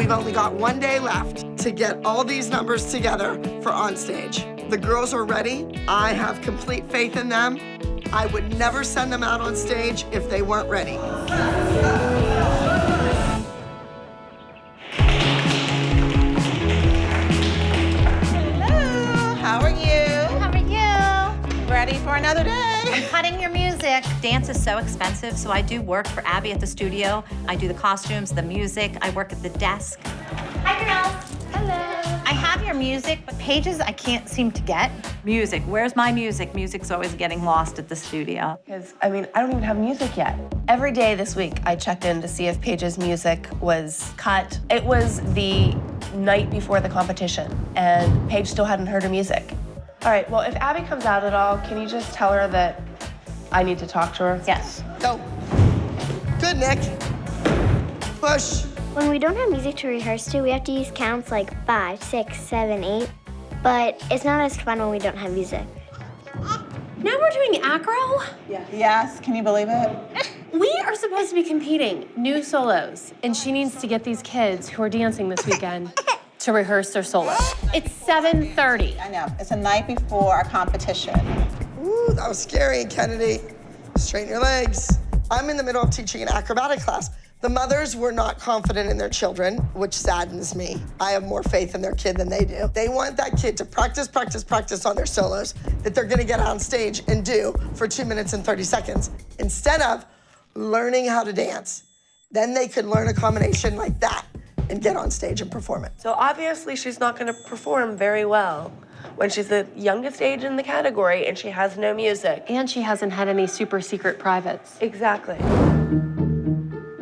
We've only got 1 day left to get all these numbers together for on stage. The girls are ready. I have complete faith in them. I would never send them out on stage if they weren't ready. How are you? How are you? Ready for another day? I'm cutting your music. Dance is so expensive, so I do work for Abby at the studio. I do the costumes, the music. I work at the desk. Hi, girls. Hello. I have your music, but pages I can't seem to get. Music. Where's my music? Music's always getting lost at the studio. Because, I mean, I don't even have music yet. Every day this week, I checked in to see if Paige's music was cut. It was the night before the competition, and Paige still hadn't heard her music. All right, well, if Abby comes out at all, can you just tell her that I need to talk to her? Yes. Go. Good, Nick. Push. When we don't have music to rehearse to, we have to use counts like 5, 6, 7, 8. But it's not as fun when we don't have music. Now we're doing acro? Yeah. Yes, can you believe it? We are supposed to be competing new solos, and she needs to get these kids who are dancing this weekend to rehearse their solo. It's 7:30. I know, it's the night before our competition. Ooh, that was scary, Kennedy. Straighten your legs. I'm in the middle of teaching an acrobatic class. The mothers were not confident in their children, which saddens me. I have more faith in their kid than they do. They want that kid to practice, practice, practice on their solos that they're gonna get on stage and do for 2 minutes and 30 seconds, instead of learning how to dance. Then they could learn a combination like that and get on stage and perform it. So obviously she's not gonna perform very well when she's the youngest age in the category and she has no music. And she hasn't had any super secret privates. Exactly.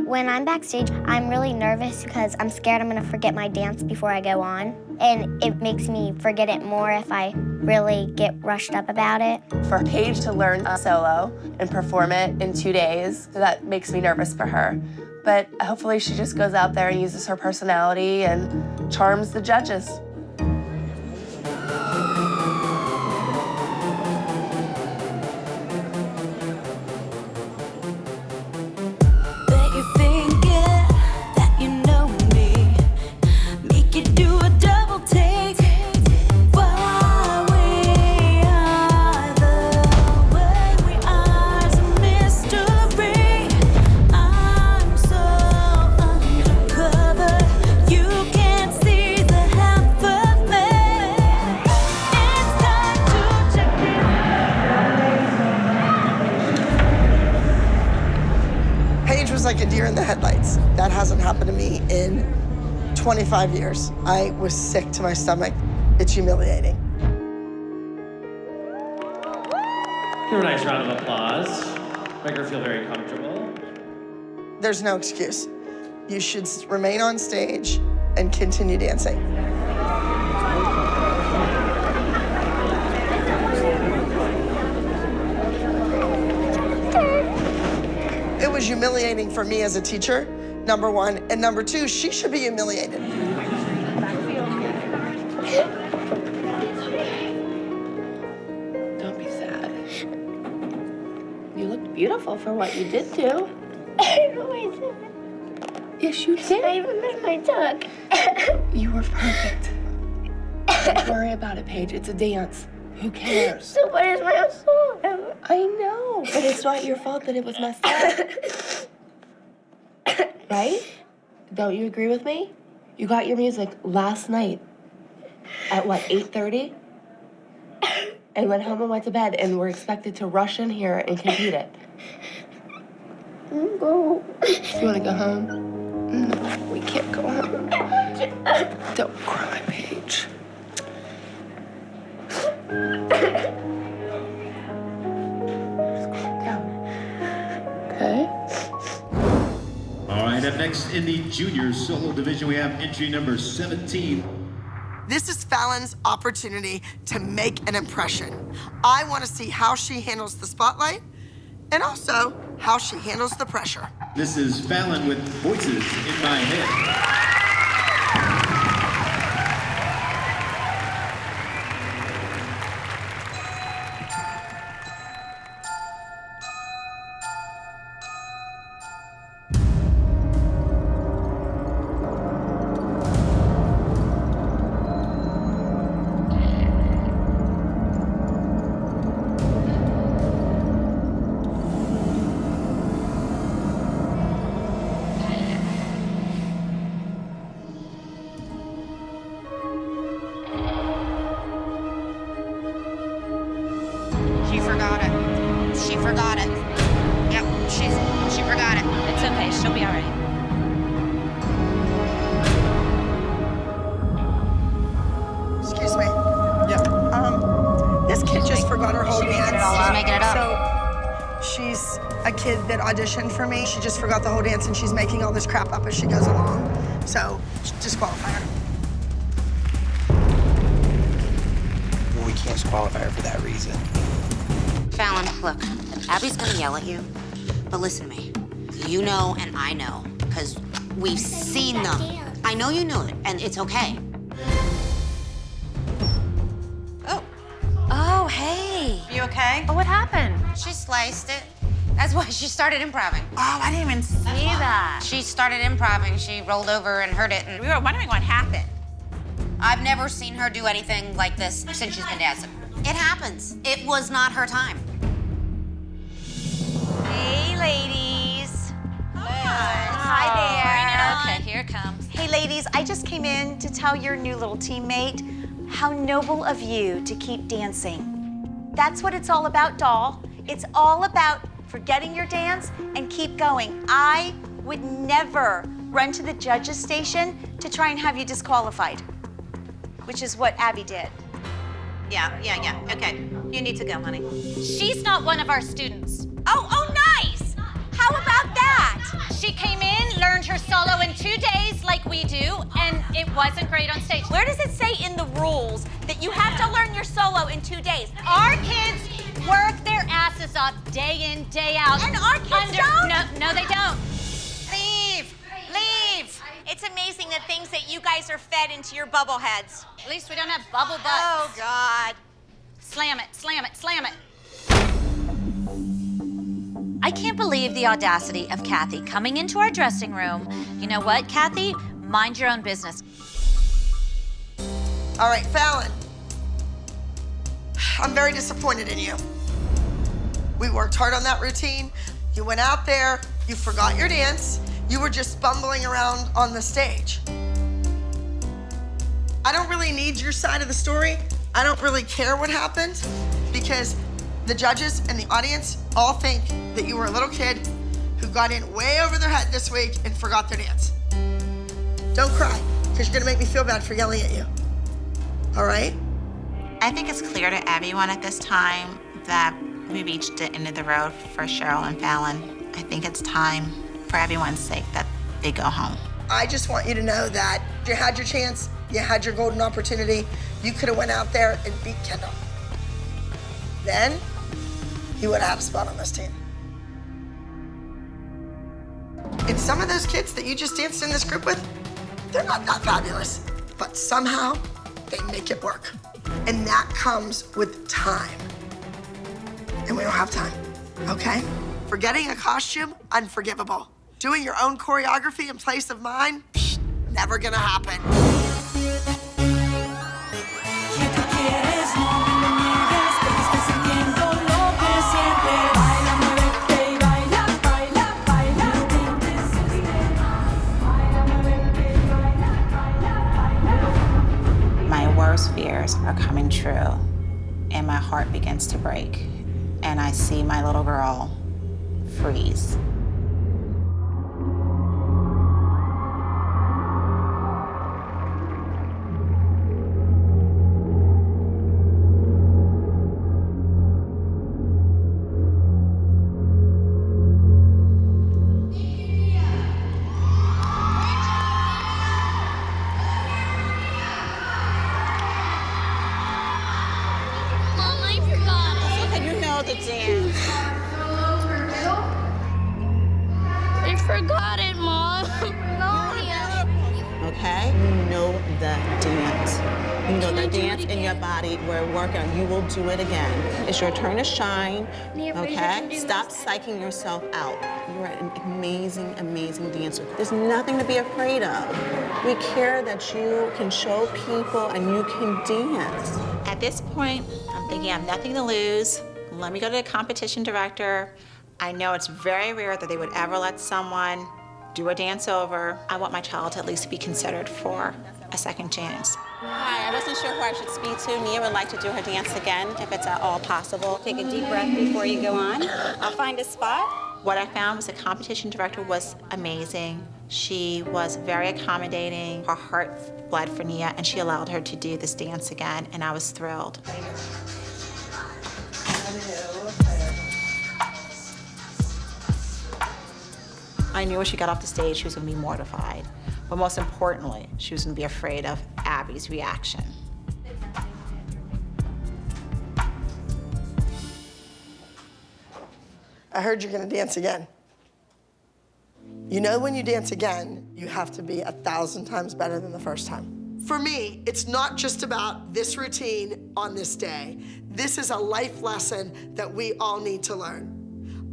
When I'm backstage, I'm really nervous because I'm scared I'm gonna forget my dance before I go on. And it makes me forget it more if I really get rushed up about it. For Paige to learn a solo and perform it in 2 days, that makes me nervous for her. But hopefully she just goes out there and uses her personality and charms the judges. Like a deer in the headlights. That hasn't happened to me in 25 years. I was sick to my stomach. It's humiliating. Give her a nice round of applause. Make her feel very comfortable. There's no excuse. You should remain on stage and continue dancing. It was humiliating for me as a teacher, number one. And number two, she should be humiliated. Don't be sad. You looked beautiful for what you did too. I know I did. Yes, you did. I even missed my tuck. You were perfect. Don't worry about it, Paige. It's a dance. Who cares? So what is my song? I know, but it's not your fault that it was messed up. Right? Don't you agree with me? You got your music last night at what, 8:30? And went home and went to bed and were expected to rush in here and compete it. Go. You wanna go home? No, we can't go home. Don't cry, Paige. Okay. All right, up next in the junior solo division, we have entry number 17. This is Fallon's opportunity to make an impression. I want to see how she handles the spotlight and also how she handles the pressure. This is Fallon with Voices in My Head. She forgot it. Yep, she forgot it. It's okay, she'll be all right. Excuse me. Yeah. This kid just forgot her whole dance. She's making it up. So she's a kid that auditioned for me. She just forgot the whole dance and she's making all this crap up as she goes along. So disqualify her. Well, we can't disqualify her for that reason. Fallon, look, Abby's gonna yell at you, but listen to me. You know and I know, because we've seen them. I know you knew it, and it's okay. Oh, hey. You okay? Oh, what happened? She sliced it. That's why she started improving. Oh, I didn't even see that. She started improving. She rolled over and hurt it, and We were wondering what happened. I've never seen her do anything like this since she's been dancing. It happens. It was not her time. Hey, ladies. Hi there. Okay, here it comes. Hey ladies, I just came in to tell your new little teammate how noble of you to keep dancing. That's what it's all about, doll. It's all about forgetting your dance and keep going. I would never run to the judges station to try and have you disqualified, which is what Abby did. Yeah. Okay, you need to go, honey. She's not one of our students. Oh, nice! How about that? She came in, learned her solo in 2 days like we do, and it wasn't great on stage. Where does it say in the rules that you have to learn your solo in 2 days? Our kids work their asses off day in, day out. And our kids don't? No, they don't. Leave! It's amazing the things that you guys are fed into your bubble heads. At least we don't have bubble butts. Oh, God. Slam it, slam it, slam it. I can't believe the audacity of Kathy coming into our dressing room. You know what, Kathy? Mind your own business. All right, Fallon. I'm very disappointed in you. We worked hard on that routine. You went out there, you forgot your dance. You were just bumbling around on the stage. I don't really need your side of the story. I don't really care what happened because the judges and the audience all think that you were a little kid who got in way over their head this week and forgot their dance. Don't cry, because you're gonna make me feel bad for yelling at you. All right? I think it's clear to everyone at this time that we reached the end of the road for Cheryl and Fallon. I think it's time, for everyone's sake, that they go home. I just want you to know that you had your chance, you had your golden opportunity. You could have went out there and beat Kendall. Then, you would have had a spot on this team. And some of those kids that you just danced in this group with, they're not that fabulous, but somehow they make it work. And that comes with time. And we don't have time, okay? Forgetting a costume, unforgivable. Doing your own choreography in place of mine, never gonna happen. My worst fears are coming true, and my heart begins to break, and I see my little girl freeze. Okay? You know the dance. You know the dance in your body. We're working on. You will do it again. It's your turn to shine. Okay? Stop psyching yourself out. You're an amazing, amazing dancer. There's nothing to be afraid of. We care that you can show people and you can dance. At this point, I'm thinking I have nothing to lose. Let me go to the competition director. I know it's very rare that they would ever let someone do a dance over. I want my child to at least be considered for a second chance. Hi, I wasn't sure who I should speak to. Nia would like to do her dance again, if it's at all possible. Take a deep breath before you go on. I'll find a spot. What I found was the competition director was amazing. She was very accommodating. Her heart bled for Nia, and she allowed her to do this dance again, and I was thrilled. I knew when she got off the stage, she was gonna be mortified. But most importantly, she was gonna be afraid of Abby's reaction. I heard you're gonna dance again. You know when you dance again, you have to be 1,000 times better than the first time. For me, it's not just about this routine on this day. This is a life lesson that we all need to learn.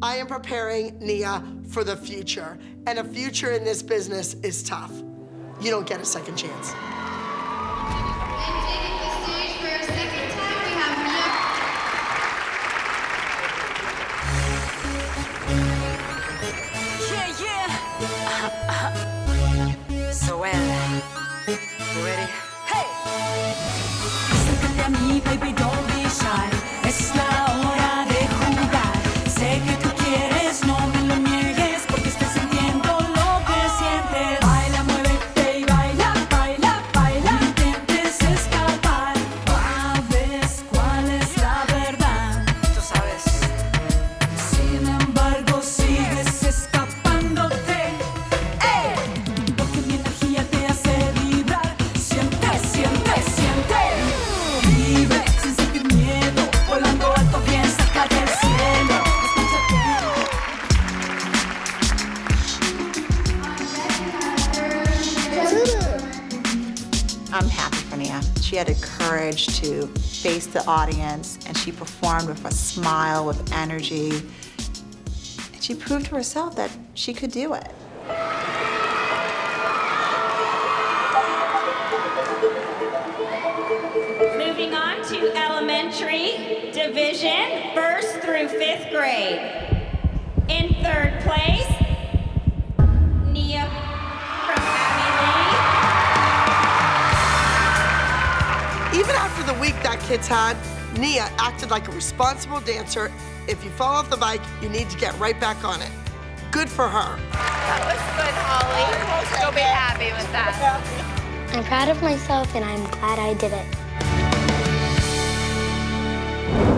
I am preparing Nia for the future, and a future in this business is tough. You don't get a second chance. And taking the stage for a second time, we have Nia. Yeah. So well, you ready? Hey! Acércate a mí, baby, don't be shy. Es la hora de jugar. Sé que tú quieres, no me lo niegues, porque estoy sintiendo lo que sientes. Baila, muévete y baila, baila, baila. No intentes escapar. Sabes cuál es la verdad. Tú sabes. Sin embargo, sigues escapándote. ¡Ey! Porque mi energía te hace vibrar. Siente, siente, siente. Vive sin sentir miedo. Volando alto, piensa que el cielo. I'm happy for Nia. She had the courage to face the audience, and she performed with a smile, with energy. And she proved to herself that she could do it. Moving on to elementary division, 1st through 5th grade. In 3rd place, Nia from Abbey Even after the week that kid's had, Nia acted like a responsible dancer. If you fall off the bike, you need to get right back on it. Good for her. That was good, Holly. You'll be happy with that. I'm proud of myself and I'm glad I did it.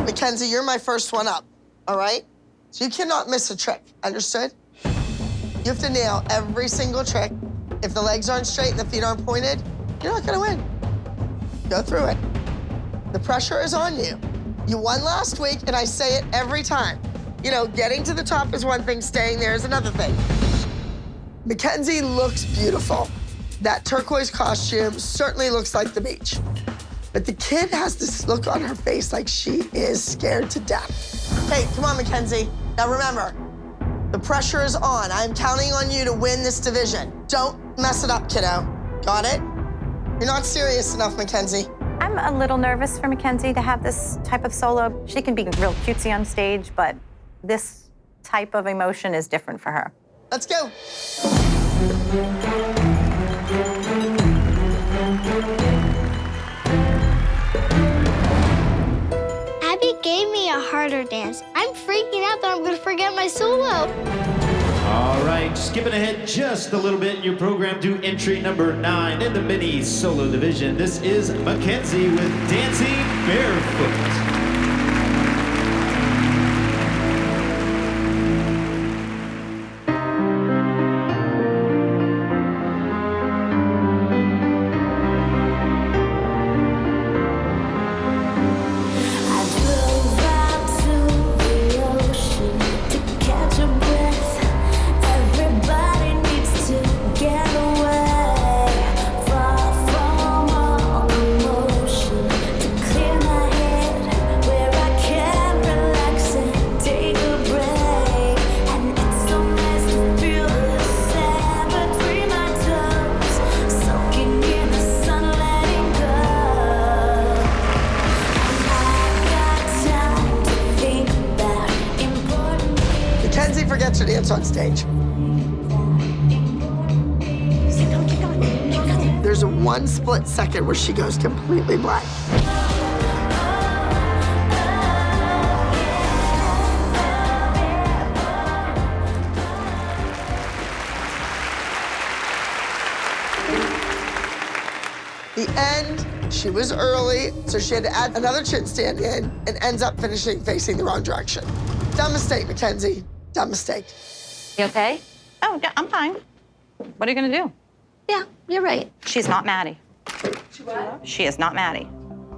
Mackenzie, you're my first one up, all right? So you cannot miss a trick, understood? You have to nail every single trick. If the legs aren't straight and the feet aren't pointed, you're not gonna win. Go through it. The pressure is on you. You won last week, and I say it every time. You know, getting to the top is one thing, staying there is another thing. Mackenzie looks beautiful. That turquoise costume certainly looks like the beach. But the kid has this look on her face like she is scared to death. Hey, come on, Mackenzie. Now remember, the pressure is on. I'm counting on you to win this division. Don't mess it up, kiddo. Got it? You're not serious enough, Mackenzie. I'm a little nervous for Mackenzie to have this type of solo. She can be real cutesy on stage, but this type of emotion is different for her. Let's go. Abby gave me a harder dance. I'm freaking out that I'm gonna forget my solo. All right, skipping ahead just a little bit, your program to entry number 9 in the mini solo division. This is Mackenzie with Dancing Barefoot. Mackenzie forgets her dance on stage. there's a 1 split second where she goes completely blank. The end, she was early, so she had to add another chin stand in and ends up finishing facing the wrong direction. Dumb mistake, Mackenzie. Dumb mistake. You okay? Oh, yeah, I'm fine. What are you gonna do? Yeah, you're right. She's not Maddie. She what? She is not Maddie.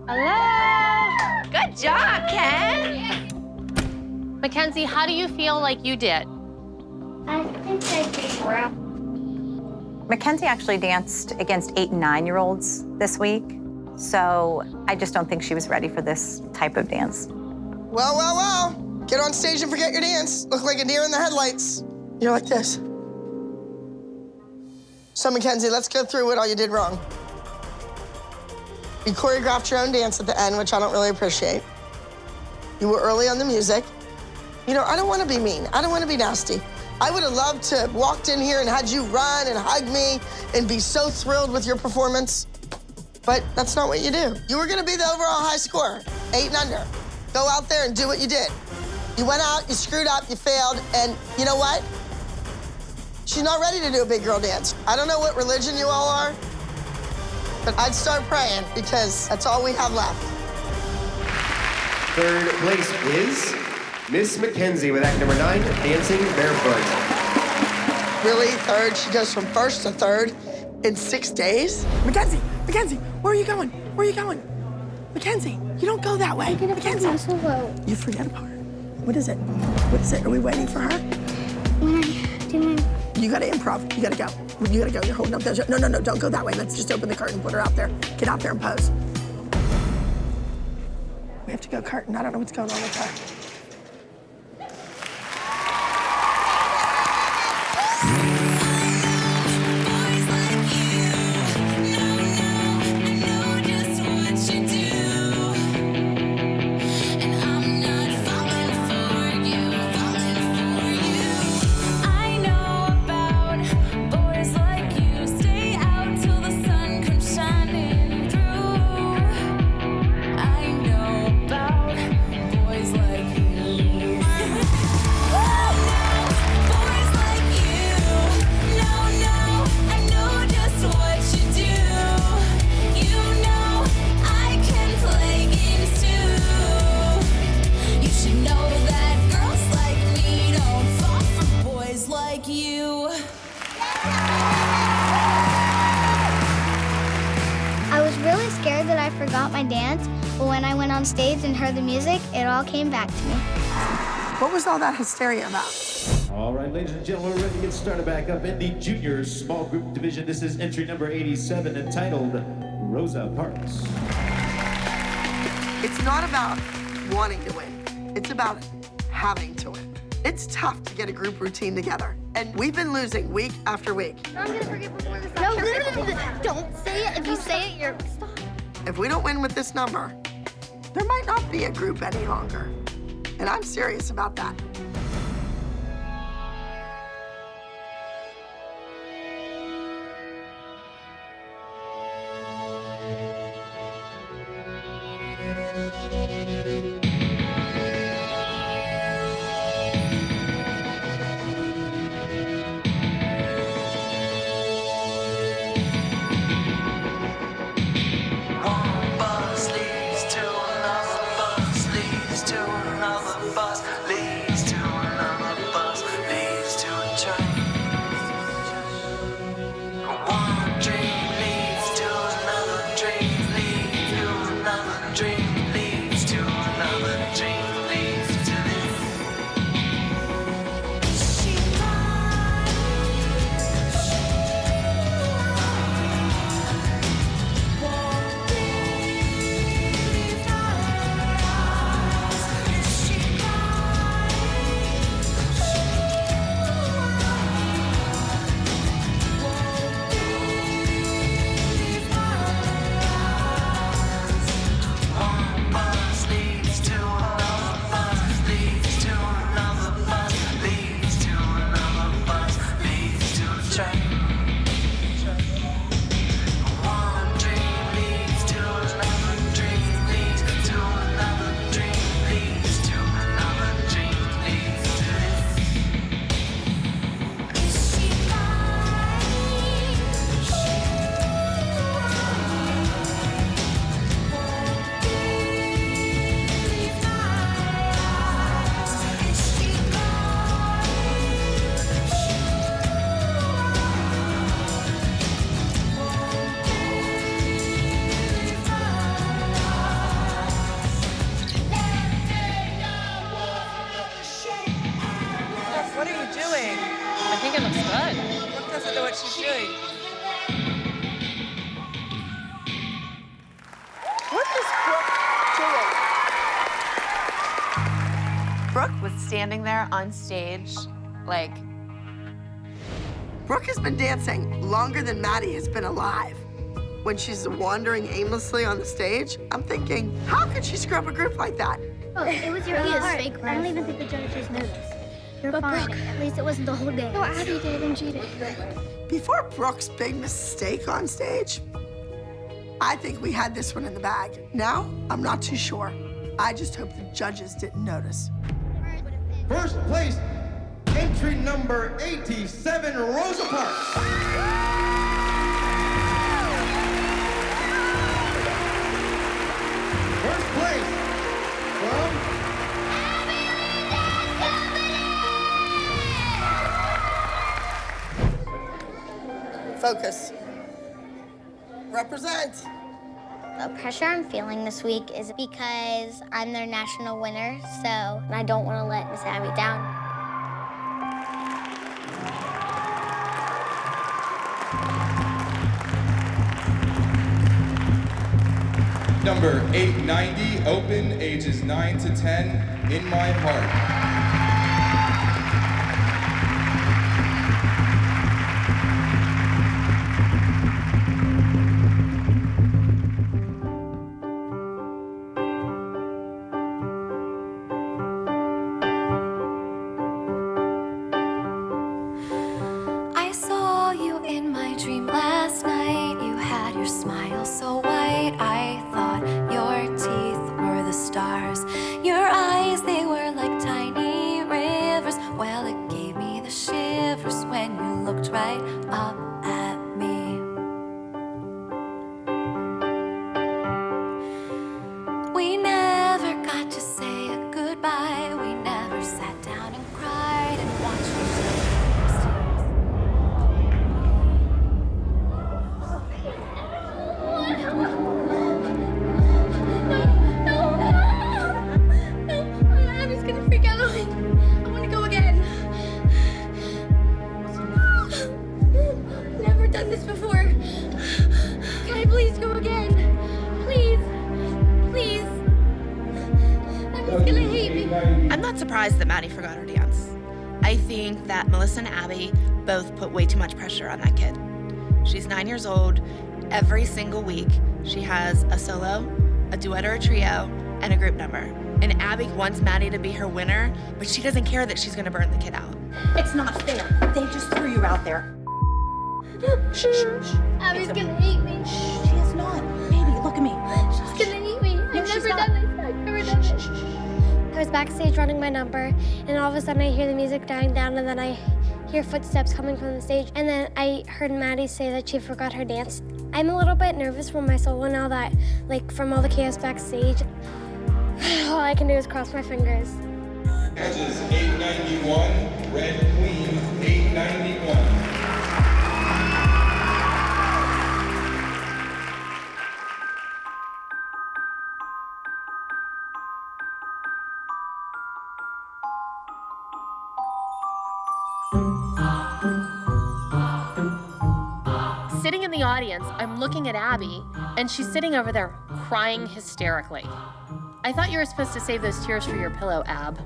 Hello. Good job, Ken. Mackenzie, how do you feel like you did? I think I did well. Mackenzie actually danced against 8 and 9-year-olds this week, so I just don't think she was ready for this type of dance. Well, well, well. Get on stage and forget your dance. Look like a deer in the headlights. You're like this. So, Mackenzie, let's go through what all you did wrong. You choreographed your own dance at the end, which I don't really appreciate. You were early on the music. You know, I don't want to be mean. I don't want to be nasty. I would have loved to have walked in here and had you run and hug me and be so thrilled with your performance. But that's not what you do. You were going to be the overall high scorer, 8 and under. Go out there and do what you did. You went out, you screwed up, you failed, and you know what? She's not ready to do a big girl dance. I don't know what religion you all are, but I'd start praying because that's all we have left. Third place is Miss Mackenzie with act number 9, Dancing Barefoot. Really, third? She goes from first to third in 6 days? Mackenzie, where are you going? Where are you going? Mackenzie, you don't go that way. Mackenzie. You forget a part. What is it? What is it? Are we waiting for her? When I do my... You gotta improv. You gotta go. You gotta go. You're holding up those. No, don't go that way. Let's just open the curtain, put her out there. Get out there and pose. We have to go curtain. I don't know what's going on with her. forgot my dance, but when I went on stage and heard the music, it all came back to me. What was all that hysteria about? All right, ladies and gentlemen, we're ready to get started back up in the junior small group division. This is entry number 87, entitled Rosa Parks. It's not about wanting to win. It's about having to win. It's tough to get a group routine together. And we've been losing week after week. I'm gonna forget before this. No, literally, don't say it. If you say it, you're... Stop. If we don't win with this number, there might not be a group any longer. And I'm serious about that. As you should. What is Brooke doing? Brooke was standing there on stage, like... Brooke has been dancing longer than Maddie has been alive. When she's wandering aimlessly on the stage, I'm thinking, how could she screw up a group like that? Oh, it was your fake. I don't even think the judges noticed. You're fine. Brooke, at least it wasn't the whole day. No, Abby did and cheated. Before Brooke's big mistake on stage, I think we had this one in the bag. Now, I'm not too sure. I just hope the judges didn't notice. First place, entry number 87, Rosa Parks. First place from Focus. Represent. The pressure I'm feeling this week is because I'm their national winner, so I don't want to let Miss Abby down. Number 890, open, ages 9 to 10, In My Heart. I saw you in my dream last night. You had your smile so white. I thought your teeth were the stars. Your eyes, they were like tiny rivers. Well, it gave me the shivers when you looked right up at me. We never got to say a goodbye. We never sat down and cried and watched each other. Abby's gonna freak out. I want to go again. Never done this before. Can I please go again? Please. Please. Abby's gonna hate me. I'm not surprised that Maddie forgot her dance. I think that Melissa and Abby both put way too much pressure on that kid. She's 9 years old. Every single week, she has a solo, a duet or a trio, and a group number. And Abby wants Maddie to be her winner, but she doesn't care that she's gonna burn the kid out. It's not fair. They just threw you out there. Shh, shh, shh. Abby's gonna hate me. She is not. Baby, look at me. She's gonna hate me. I've never done this. I've never done this. I was backstage running my number, and all of a sudden I hear the music dying down, and then I hear footsteps coming from the stage, and then I heard Maddie say that she forgot her dance. I'm a little bit nervous for my solo now that, like, from all the chaos backstage, all I can do is cross my fingers. Edges 891, red queen 891. Sitting in the audience, I'm looking at Abby, and she's sitting over there crying hysterically. I thought you were supposed to save those tears for your pillow, Ab.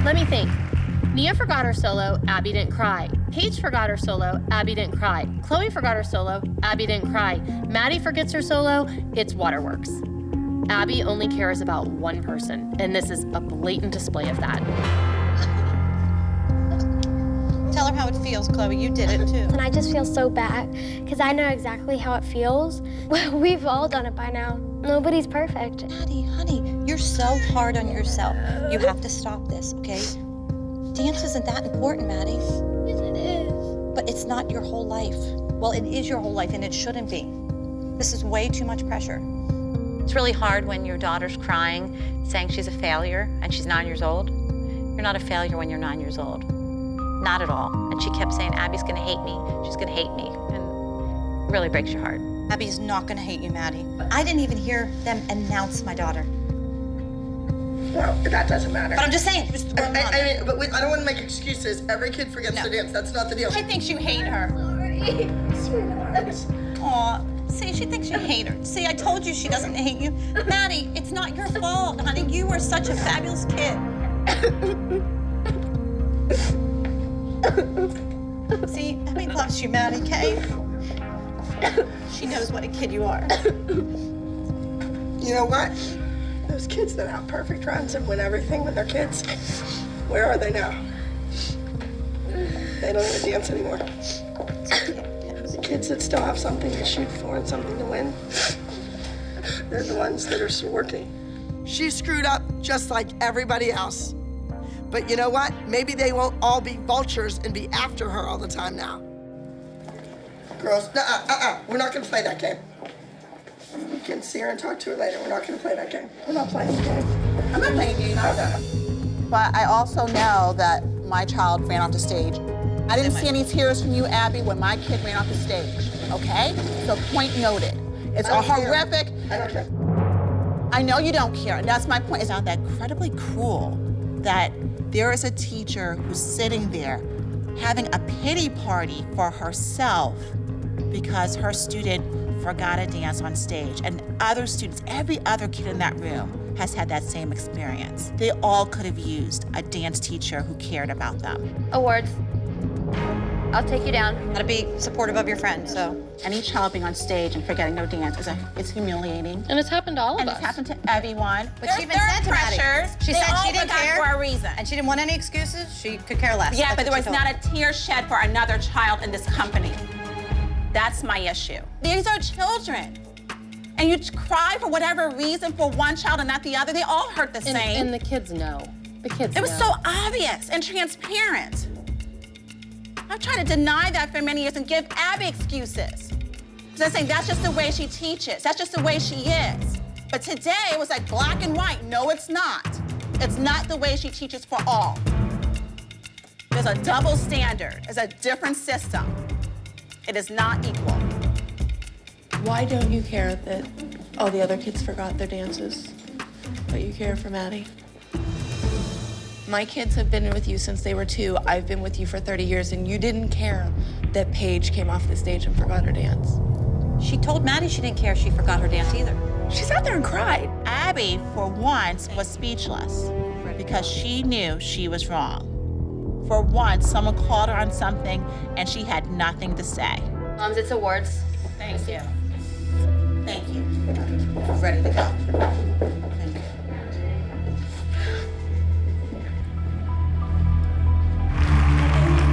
Let me think. Nia forgot her solo, Abby didn't cry. Paige forgot her solo, Abby didn't cry. Chloe forgot her solo, Abby didn't cry. Maddie forgets her solo, it's Waterworks. Abby only cares about one person, and this is a blatant display of that. Tell her how it feels, Chloe. You did it too. And I just feel so bad, because I know exactly how it feels. We've all done it by now. Nobody's perfect. Maddie, honey, you're so hard on yourself. You have to stop this, okay? Dance isn't that important, Maddie. Yes, it is. But it's not your whole life. Well, it is your whole life, and it shouldn't be. This is way too much pressure. It's really hard when your daughter's crying, saying she's a failure, and she's 9 years old. You're not a failure when you're 9 years old. Not at all. And she kept saying, Abby's gonna hate me, she's gonna hate me. And it really breaks your heart. Abby's not gonna hate you, Maddie. I didn't even hear them announce my daughter. Well, that doesn't matter. But I'm just saying, just throw them on. I mean, but I don't want to make excuses. Every kid forgets to dance. That's not the deal. She thinks you hate her. Sweetheart. Aw, see, she thinks you hate her. See, I told you she doesn't hate you. Maddie, it's not your fault, honey. You were such a fabulous kid. See, Abby loves you, Maddie, okay? She knows what a kid you are. You know what? Those kids that have perfect runs and win everything when they're kids, where are they now? They don't even dance anymore. The kids that still have something to shoot for and something to win, they're the ones that are still working. She screwed up just like everybody else. But you know what? Maybe they won't all be vultures and be after her all the time now. Girls, we're not gonna play that game. You can see her and talk to her later. We're not gonna play that game. We're not playing the game. I'm not playing a game either. But I also know that my child ran off the stage. I didn't see any tears from you, Abby, when my kid ran off the stage, okay? So point noted. It's a horrific. I don't care. I know you don't care, and that's my point. It's not that incredibly cruel that there is a teacher who's sitting there having a pity party for herself because her student forgot to dance on stage. And other students, every other kid in that room has had that same experience. They all could have used a dance teacher who cared about them. Awards. I'll take you down. Gotta be supportive of your friend, so. Any child being on stage and forgetting no dance it's humiliating. And it's happened to all of us. And it's happened to everyone. But she even said to Maddie, she said she didn't care for a reason. and she didn't want any excuses. She could care less. Yeah, That's but there what was she told not a tear shed for another child in this company. That's my issue. These are children. And you cry for whatever reason for one child and not the other. They all hurt the same. And the kids know. The kids know. It was so obvious and transparent. I've tried to deny that for many years and give Abby excuses. Because I'm saying that's just the way she teaches. That's just the way she is. But today it was like black and white. No, it's not. It's not the way she teaches for all. There's a double standard. There's a different system. It is not equal. Why don't you care that all the other kids forgot their dances, but you care for Maddie? My kids have been with you since they were 2. I've been with you for 30 years, and you didn't care that Paige came off the stage and forgot her dance. She told Maddie she didn't care she forgot her dance either. She sat there and cried. Abby, for once, was speechless because she knew she was wrong. For once, someone called her on something and she had nothing to say. Moms, it's awards. Thank you. Thank you. Ready to go. Thank you.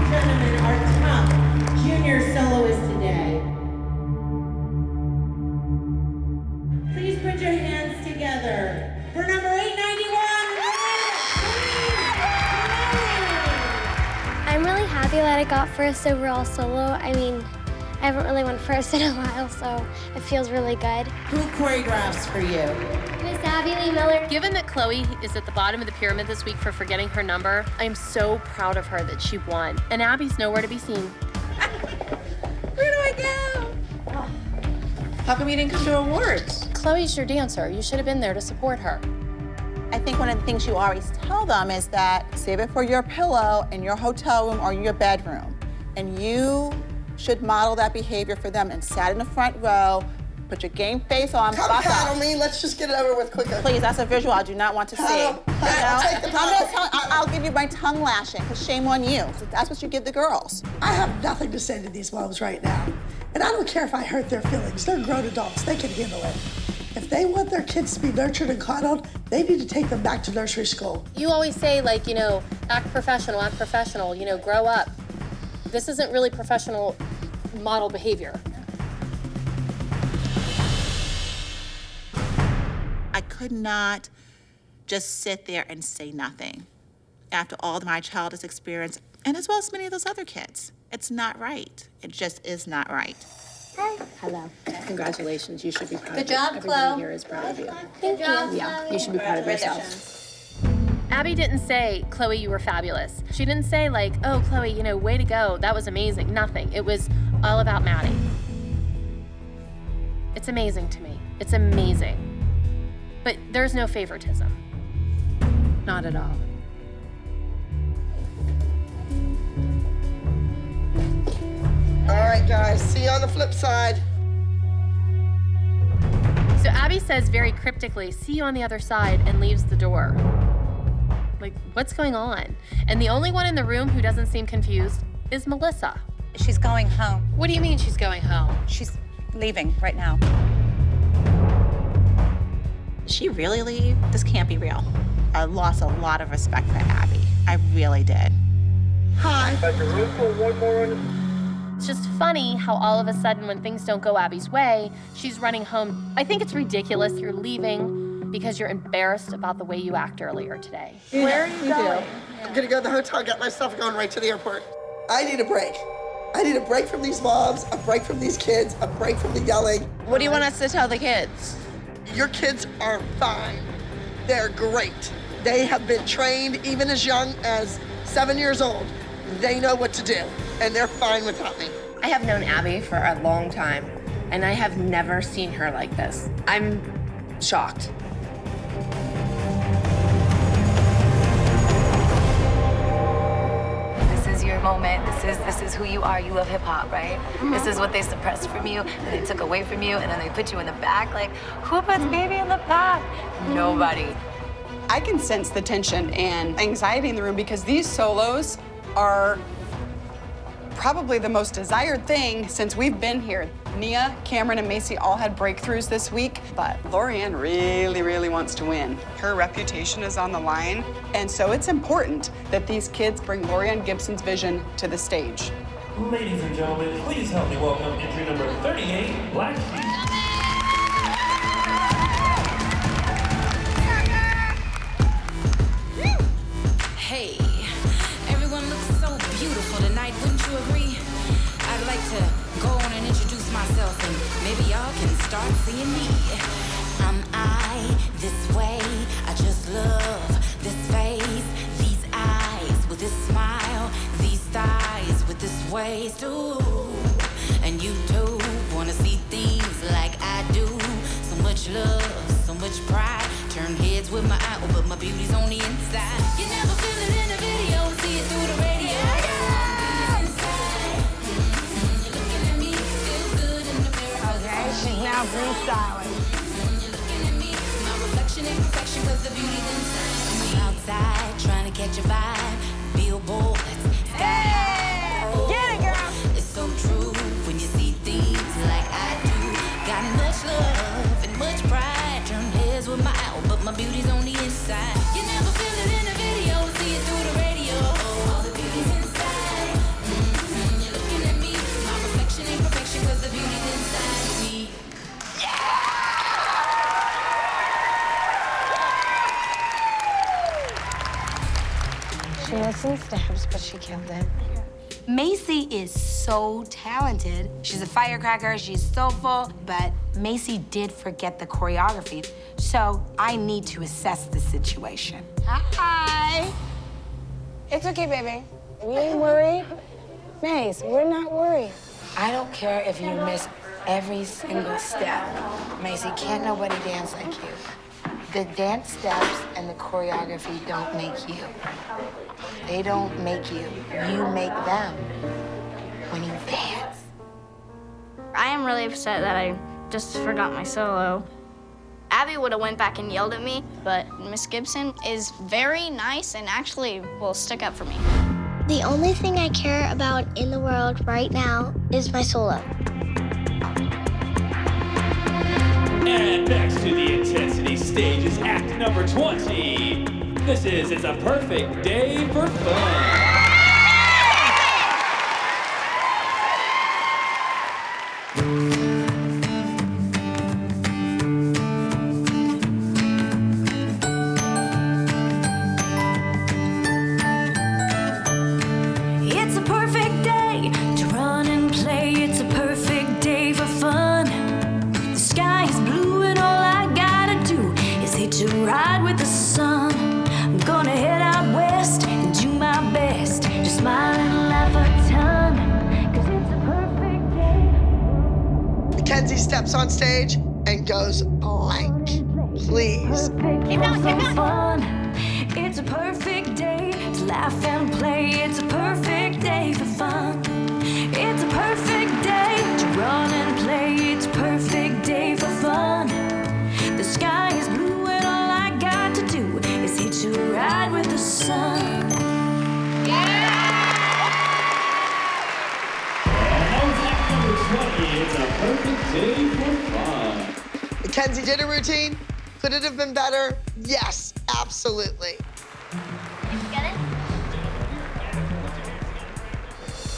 Gentlemen, our top junior soloist today. Please put your hands together for number 891. I'm really happy that I got first overall solo. I mean, I haven't really won first in a while, so it feels really good. Who choreographs for you? Miss Abby Lee Miller. Given that Chloe is at the bottom of the pyramid this week for forgetting her number, I am so proud of her that she won. And Abby's nowhere to be seen. Where do I go? How come you didn't come to awards? Chloe's your dancer. You should have been there to support her. I think one of the things you always tell them is that save it for your pillow in your hotel room or your bedroom. And you should model that behavior for them and sat in the front row, put your game face on, Come paddle me, let's just get it over with quicker. Please, that's a visual I do not want to see. Paddle, take the paddle. I'll give you my tongue lashing, because shame on you. That's what you give the girls. I have nothing to say to these moms right now. And I don't care if I hurt their feelings. They're grown adults. They can handle it. If they want their kids to be nurtured and coddled, they need to take them back to nursery school. You always say, like, you know, act professional, you know, grow up. This isn't really professional model behavior. I could not just sit there and say nothing after all that my child has experienced, and as well as many of those other kids. It's not right. It just is not right. Hi. Hello. Congratulations. You should be proud Good of you. job, Everybody Chloe. here is proud of you. Thank you. Yeah, you should be proud of yourself. Abby didn't say, Chloe, you were fabulous. She didn't say like, oh, Chloe, you know, way to go. That was amazing. Nothing. It was all about Maddie. It's amazing to me. It's amazing. But there's no favoritism. Not at all. All right, guys, see you on the flip side. So Abby says very cryptically, see you on the other side, and leaves the door. Like, what's going on? And the only one in the room who doesn't seem confused is Melissa. She's going home. What do you mean she's going home? She's leaving right now. Did she really leave? This can't be real. I lost a lot of respect for Abby. I really did. Hi. It's just funny how all of a sudden when things don't go Abby's way, she's running home. I think it's ridiculous you're leaving because you're embarrassed about the way you acted earlier today. Where are you going? I'm gonna go to the hotel, get my stuff, going right to the airport. I need a break. I need a break from these moms, a break from these kids, a break from the yelling. What do you want us to tell the kids? Your kids are fine. They're great. They have been trained even as young as 7 years old. They know what to do, and they're fine without me. I have known Abby for a long time, and I have never seen her like this. I'm shocked. This is your moment. This is who you are. You love hip hop, right? This is what they suppressed from you, and they took away from you, and then they put you in the back. Like, who puts baby in the back? Nobody. I can sense the tension and anxiety in the room because these solos are probably the most desired thing since we've been here. Nia, Cameron, and Macy all had breakthroughs this week, but Lorianne really, really wants to win. Her reputation is on the line, and so it's important that these kids bring Lorianne Gibson's vision to the stage. Ladies and gentlemen, please help me welcome entry number 38, Black Sheep. Hey, everyone looks so beautiful tonight, wouldn't you agree? I'd like to go on and introduce myself, and maybe y'all can start seeing me. I this way, I just love this face, these eyes with this smile, these thighs with this waist, ooh. And you too wanna see things like I do. So much love, so much pride. Turn heads with my eye, but my beauty's on the inside. You never feel it in the video, see it through the radio. You're looking at me, feels good in the mirror. Okay, she's now freestyling. You're looking at me, my reflection ain't perfection, cause the beauty's inside. I'm outside, trying to catch a vibe. Billboards, sky high. Get it, girl. It's so true when you see things like I do. Got much love and much pride. Turn heads with my eye, but my beauty's on the inside. You never feel it in the video, see it through the radio. All the beauty's inside. You're looking at me, my reflection ain't perfection, cause the beauty's inside me. She missing steps, but she killed it. Macy is so talented. She's a firecracker, she's soulful, but Macy did forget the choreography. So I need to assess the situation. Hi. It's okay, baby. We ain't worried. Mace, we're not worried. I don't care if you miss every single step. Macy, can't nobody dance like you. The dance steps and the choreography don't make you. They don't make you. You make them when you dance. I am really upset that I just forgot my solo. Abby would have went back and yelled at me, but Miss Gibson is very nice and actually will stick up for me. The only thing I care about in the world right now is my solo. And next to the intensity stage is act number 20. This is It's a Perfect Day for Fun. It's a perfect day to run and play. It's a perfect day for steps on stage and goes blank. Please. Keep going. It's a perfect day to laugh and play. It's a perfect day for fun. It's a perfect day to run and play. It's a perfect day for fun. The sky is blue and all I got to do is hitch a ride with the sun. It's a perfect day for fun. Mackenzie did a routine. Could it have been better? Yes, absolutely. Get it?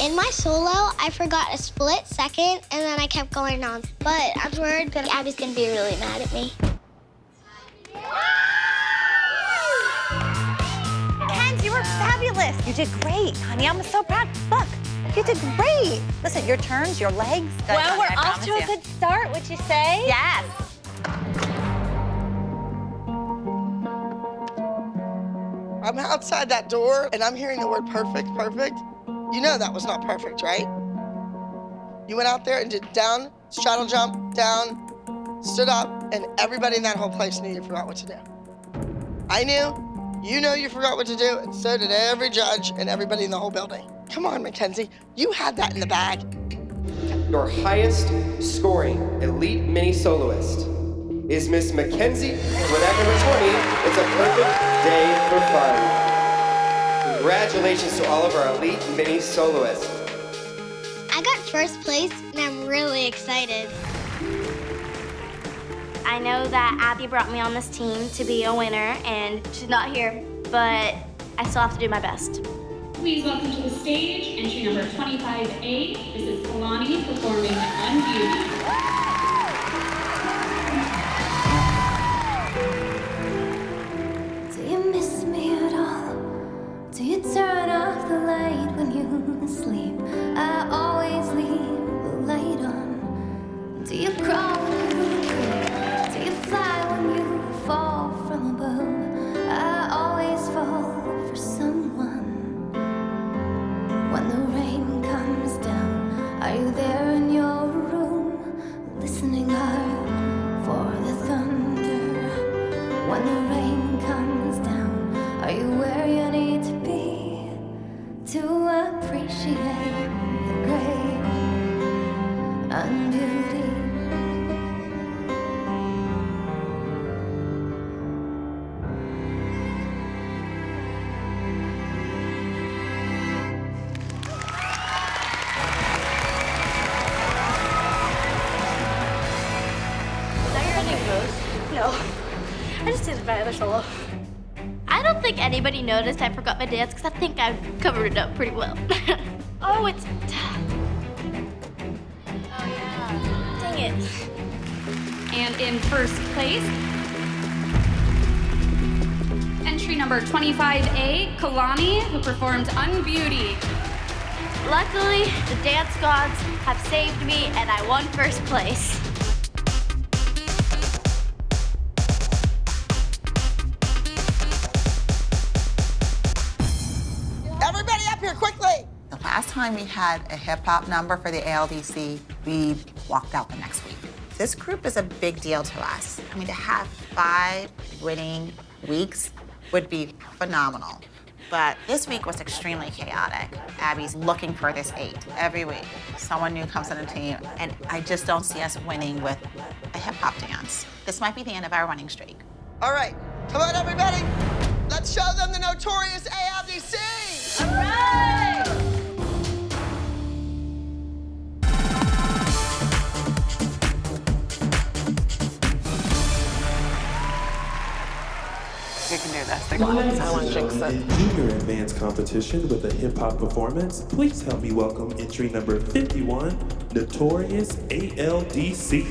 In my solo, I forgot a split second, and then I kept going on. But I'm worried that Abby's gonna be really mad at me. Kenz, you were fabulous. You did great, honey. I'm so proud. Look, you did great. Listen, your turns, your legs. Well, we're off to a good start, would you say? Yes. I'm outside that door and I'm hearing the word perfect. You know that was not perfect, right? You went out there and did down, straddle jump, down, stood up, and everybody in that whole place knew you forgot what to do. I knew, you know you forgot what to do, and so did every judge and everybody in the whole building. Come on, Mackenzie, you had that in the bag. Your highest scoring elite mini soloist is Miss Mackenzie with act number 20. It's a perfect day for fun. Congratulations to all of our elite mini soloists. I got first place, and I'm really excited. I know that Abby brought me on this team to be a winner, and she's not here, but I still have to do my best. Please welcome to the stage entry number 25A. This is Kalani performing Unbeauty. Do you miss me at all? Do you turn off the light when you sleep? I always leave the light on. Do you crawl when you creep? Do you fly when you fall from above? I always fall for someone. When the rain comes down, are you there in your room, listening hard for the thunder? When the rain comes down, are you where you need to be to appreciate the great unbeauty? No, I just did my other solo. I don't think anybody noticed I forgot my dance because I think I covered it up pretty well. Oh, it's... Oh, yeah. Dang it. And in first place, entry number 25A, Kalani, who performed Unbeauty. Luckily, the dance gods have saved me and I won first place. Everybody up here, quickly! The last time we had a hip-hop number for the ALDC, we walked out the next week. This group is a big deal to us. I mean, to have 5 winning weeks would be phenomenal. But this week was extremely chaotic. Abby's looking for this 8 every week. Someone new comes on the team, and I just don't see us winning with a hip-hop dance. This might be the end of our winning streak. All right, come on, everybody. Let's show them the notorious ALDC. All right! You can do this. I want to jinx it. Junior advanced competition with a hip-hop performance. Please help me welcome entry number 51, Notorious ALDC.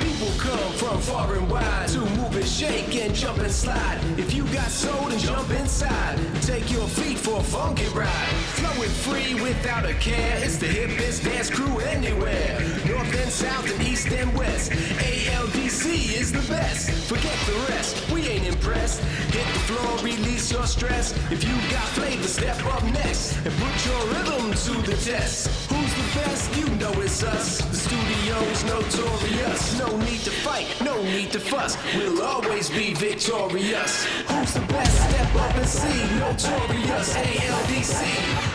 People come from far and wide to move and shake and jump and slide. If you got soul, then jump inside. Take your feet for a funky ride. Going free without a care. It's the hippest dance crew anywhere. North and south and east and west. ALDC is the best. Forget the rest, we ain't impressed. Hit the floor, release your stress. If you got flavor, step up next and put your rhythm to the test. Who's the best? You know it's us. The studio's notorious. No need to fight, no need to fuss. We'll always be victorious. Who's the best? Step up and see. Notorious ALDC.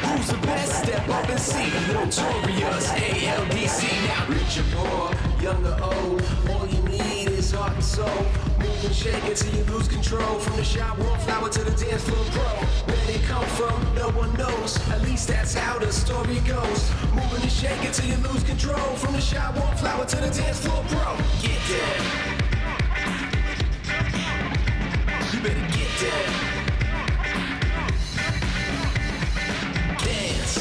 Who's the best? Step up and see. Notorious ALDC. Now rich or poor, young or old, all you need is heart and soul. Move and shake it till you lose control. From the shop wallflower to the dance floor pro. Where they come from, no one knows. At least that's how the story goes. Moving and shake it till you lose control. From the shop wallflower to the dance floor pro. Get down. You better get down. Dance.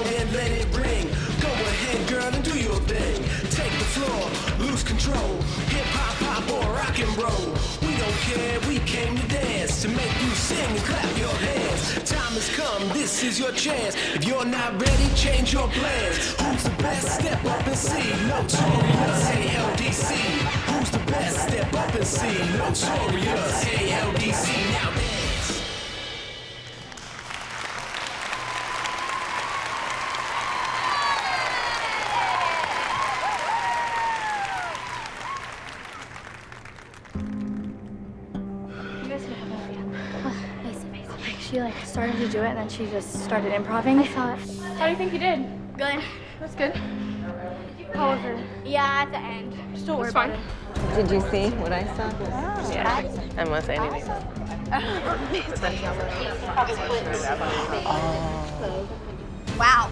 And let it ring. Go ahead, girl, and do your thing. Take the floor, lose control. Hip hop, pop, or rock and roll. We don't care, we came to dance. To make you sing and clap your hands. Time has come, this is your chance. If you're not ready, change your plans. Who's the best? Step up and see. Notorious ALDC. Who's the best? Step up and see. Notorious ALDC. Now dance. She started to do it and then she just started improving. I saw it. How do you think you did? Good. That's good. How was her? Yeah, at the end. Just don't worry about it. Did you see what I saw? Oh. Yeah. I must say anything. Wow.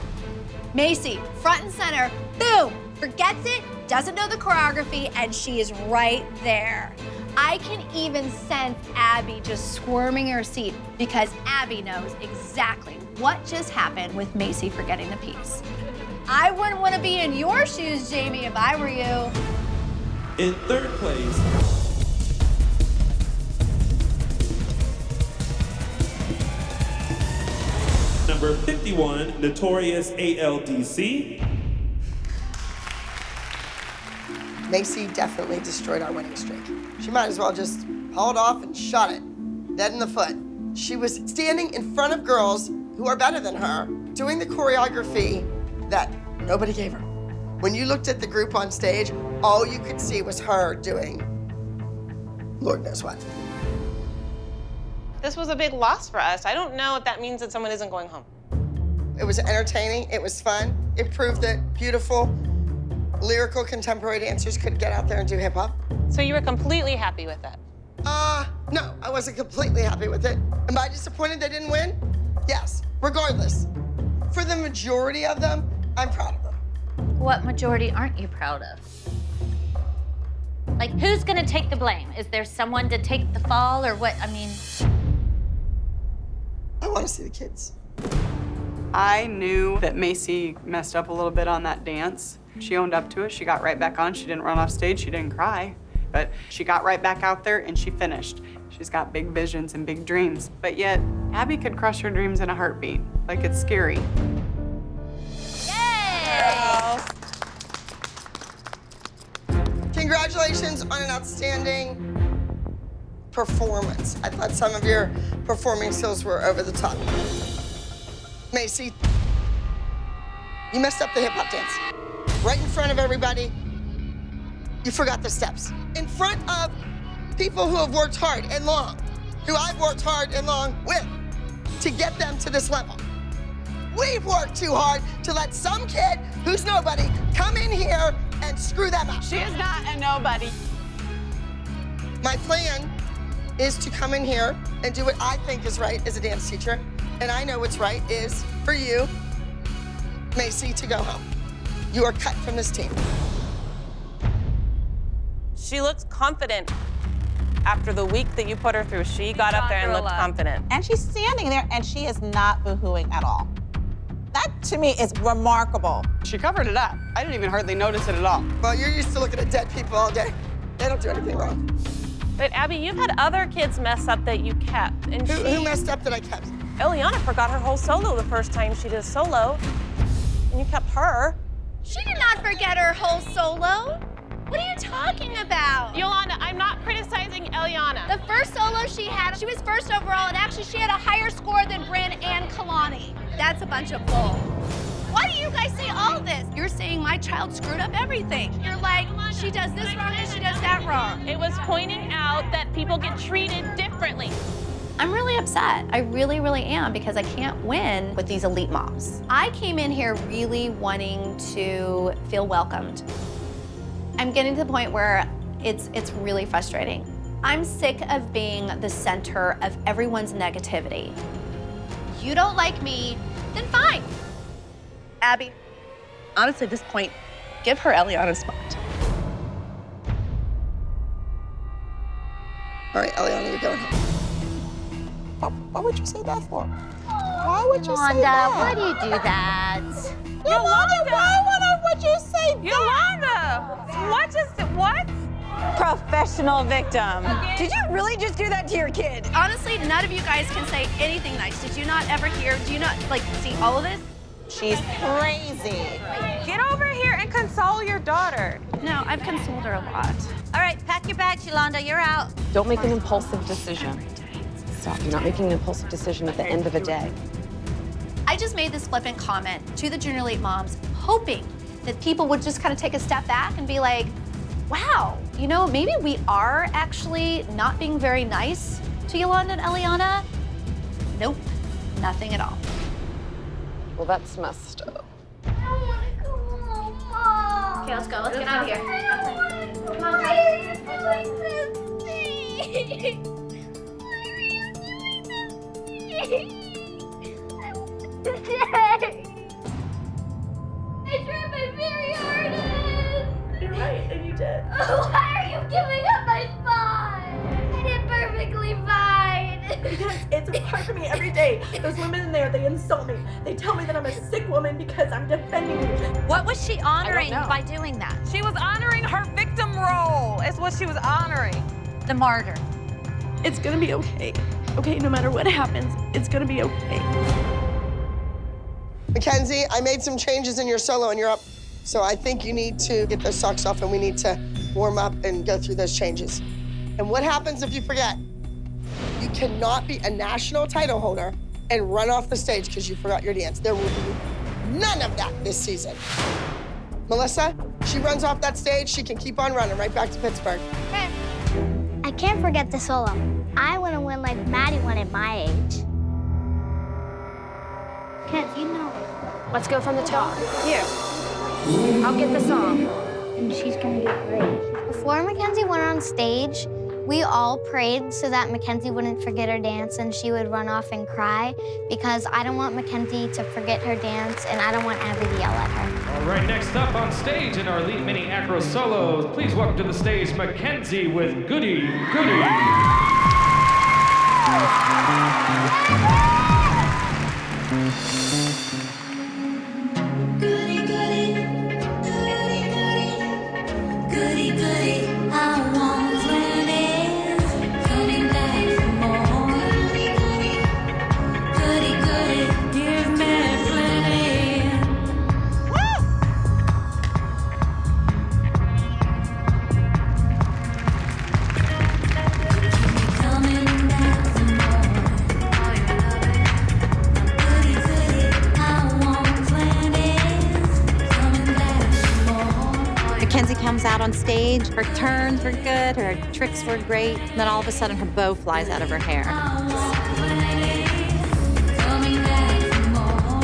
Macy, front and center, boom, forgets it, doesn't know the choreography, and she is right there. I can even sense Abby just squirming in her seat because Abby knows exactly what just happened with Macy forgetting the piece. I wouldn't want to be in your shoes, Jamie, if I were you. In third place, number 51, Notorious ALDC. Macy definitely destroyed our winning streak. She might as well just haul it off and shot it, dead in the foot. She was standing in front of girls who are better than her, doing the choreography that nobody gave her. When you looked at the group on stage, all you could see was her doing Lord knows what. This was a big loss for us. I don't know if that means that someone isn't going home. It was entertaining, it was fun. It proved that beautiful, lyrical contemporary dancers could get out there and do hip hop. So you were completely happy with it? No, I wasn't completely happy with it. Am I disappointed they didn't win? Yes, regardless. For the majority of them, I'm proud of them. What majority aren't you proud of? Like, who's gonna take the blame? Is there someone to take the fall or what? I mean... I wanna see the kids. I knew that Macy messed up a little bit on that dance. She owned up to it. She got right back on. She didn't run off stage. She didn't cry. But she got right back out there and she finished. She's got big visions and big dreams. But yet, Abby could crush her dreams in a heartbeat. Like, it's scary. Yay! Congratulations on an outstanding performance. I thought some of your performing skills were over the top. Macy, you messed up the hip hop dance. Right in front of everybody, you forgot the steps. In front of people who have worked hard and long, who I've worked hard and long with to get them to this level. We've worked too hard to let some kid who's nobody come in here and screw them up. She is not a nobody. My plan is to come in here and do what I think is right as a dance teacher. And I know what's right is for you Macy to go home. You are cut from this team. She looks confident. After the week that you put her through, she got up there and looked confident. And she's standing there and she is not boo-hooing at all. That, to me, is remarkable. She covered it up. I didn't even hardly notice it at all. Well, you're used to looking at dead people all day. They don't do anything wrong. But Abby, you've had other kids mess up that you kept. And Who messed up that I kept? Eliana forgot her whole solo the first time she did a solo. And you kept her. She did not forget her whole solo. What are you talking about? Yolanda, I'm not criticizing Eliana. The first solo she had, she was first overall, and actually she had a higher score than Bryn and Kalani. That's a bunch of bull. Why do you guys say all this? You're saying my child screwed up everything. You're like, she does this wrong and she does that wrong. It was pointing out that people get treated differently. I'm really upset. I really, really am, because I can't win with these elite moms. I came in here really wanting to feel welcomed. I'm getting to the point where it's really frustrating. I'm sick of being the center of everyone's negativity. You don't like me, then fine. Abby, honestly, at this point, give her Eliana's spot. All right, Eliana, you're going home. Why would you say that for? Why would you say that? Why do you do that? Yolanda, would you say that? Yolanda, what? Professional victim. Did you really just do that to your kid? Honestly, none of you guys can say anything nice. Did you not ever hear, do you not, see all of this? She's crazy. Get over here and console your daughter. No, I've consoled her a lot. All right, pack your bags, Yolanda, you're out. Don't make an impulsive decision. Stop. You're not making an impulsive decision at the end of a day. I just made this flippant comment to the Junior Elite moms, hoping that people would just kind of take a step back and be like, wow, maybe we are actually not being very nice to Yolanda and Eliana. Nope, nothing at all. Well, that's messed up. I want to go home, Mom. Okay, let's go. Let's get out of here. I don't want to go home. Why are you doing this to me? Why are you doing this to me? I want to stay. I tried my very hardest. You're right, and you did. Why are you giving up my spot? I did perfectly fine. Because it's hard for me every day. Those women in there, they insult me. They tell me that I'm a sick woman because I'm defending you. What was she honoring by doing that? She was honoring her victim role, is what she was honoring. The martyr. It's gonna be okay. Okay, no matter what happens, it's gonna be okay. Mackenzie, I made some changes in your solo and you're up. So I think you need to get those socks off and we need to warm up and go through those changes. And what happens if you forget? You cannot be a national title holder and run off the stage because you forgot your dance. There will be none of that this season. Melissa, she runs off that stage, she can keep on running right back to Pittsburgh. I can't forget the solo. I want to win like Maddie won at my age. Kent, you know. Let's go from the top. Here. I'll get the song. And she's gonna do great. Before Mackenzie went on stage, we all prayed so that Mackenzie wouldn't forget her dance and she would run off and cry because I don't want Mackenzie to forget her dance and I don't want Abby to yell at her. All right, next up on stage in our Elite Mini Acro Solos, please welcome to the stage Mackenzie with Goody Goody. Goody, goody, goody, goody, goody, goody, I want plenty, coming back for more. Goody, goody, goody, give me plenty. Coming back for more. Goody, goody, I want plenty, coming back for more. Mackenzie comes out on stage, her turns were good, her tricks were great, and then all of a sudden her bow flies out of her hair. Coming back for more.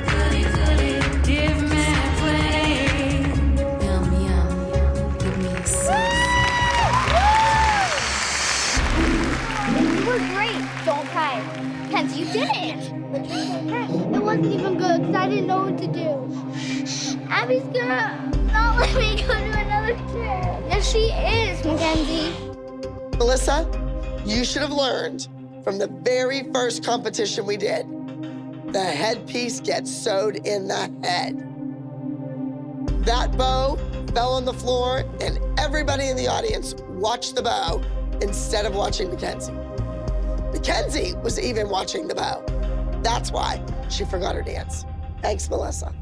Goody, goody, give me plenty. Yum, yum, give me some. You were great. Don't cry. Kenzie, you did it. It wasn't even good because I didn't know what to do. Abby's gonna not let me go to another trip. Yes, she is, Mackenzie. Melissa, you should have learned from the very first competition we did. The headpiece gets sewed in the head. That bow fell on the floor and everybody in the audience watched the bow instead of watching Mackenzie. Mackenzie was even watching the bow. That's why she forgot her dance. Thanks, Melissa.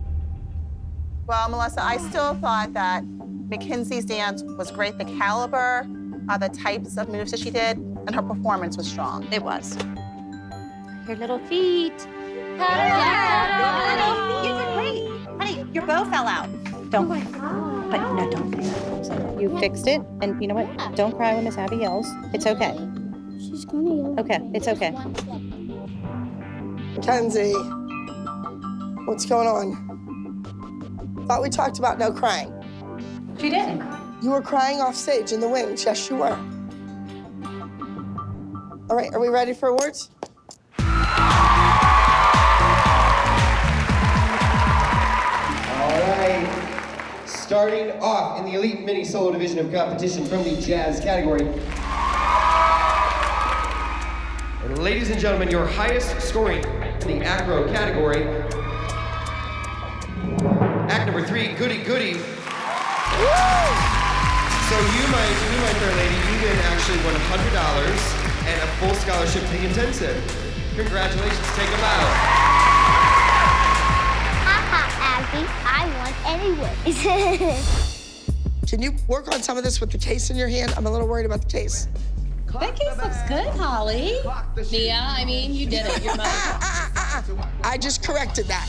Well, Melissa, I still thought that Mackenzie's dance was great. The caliber, the types of moves that she did, and her performance was strong. It was. Your little feet. You did great. Honey, your bow fell out. Don't. But no, don't fix it. You fixed it, and you know what? Don't cry when Miss Abby yells. It's okay. She's gonna yell. Okay, it's okay. Mackenzie, what's going on? Thought we talked about no crying. She did. You were crying off stage in the wings. Yes, you were. All right, are we ready for awards? Starting off in the elite mini solo division of competition from the jazz category. And ladies and gentlemen, your highest scoring in the acro category. Act number 3, Goody Goody. So you, my fair lady, you win actually $100 and a full scholarship to the intensive. Congratulations, take them out. I won anyways. Can you work on some of this with the case in your hand? I'm a little worried about the case. That case looks good, Holly. Nia, I mean, you did it. Your mother. I just corrected that.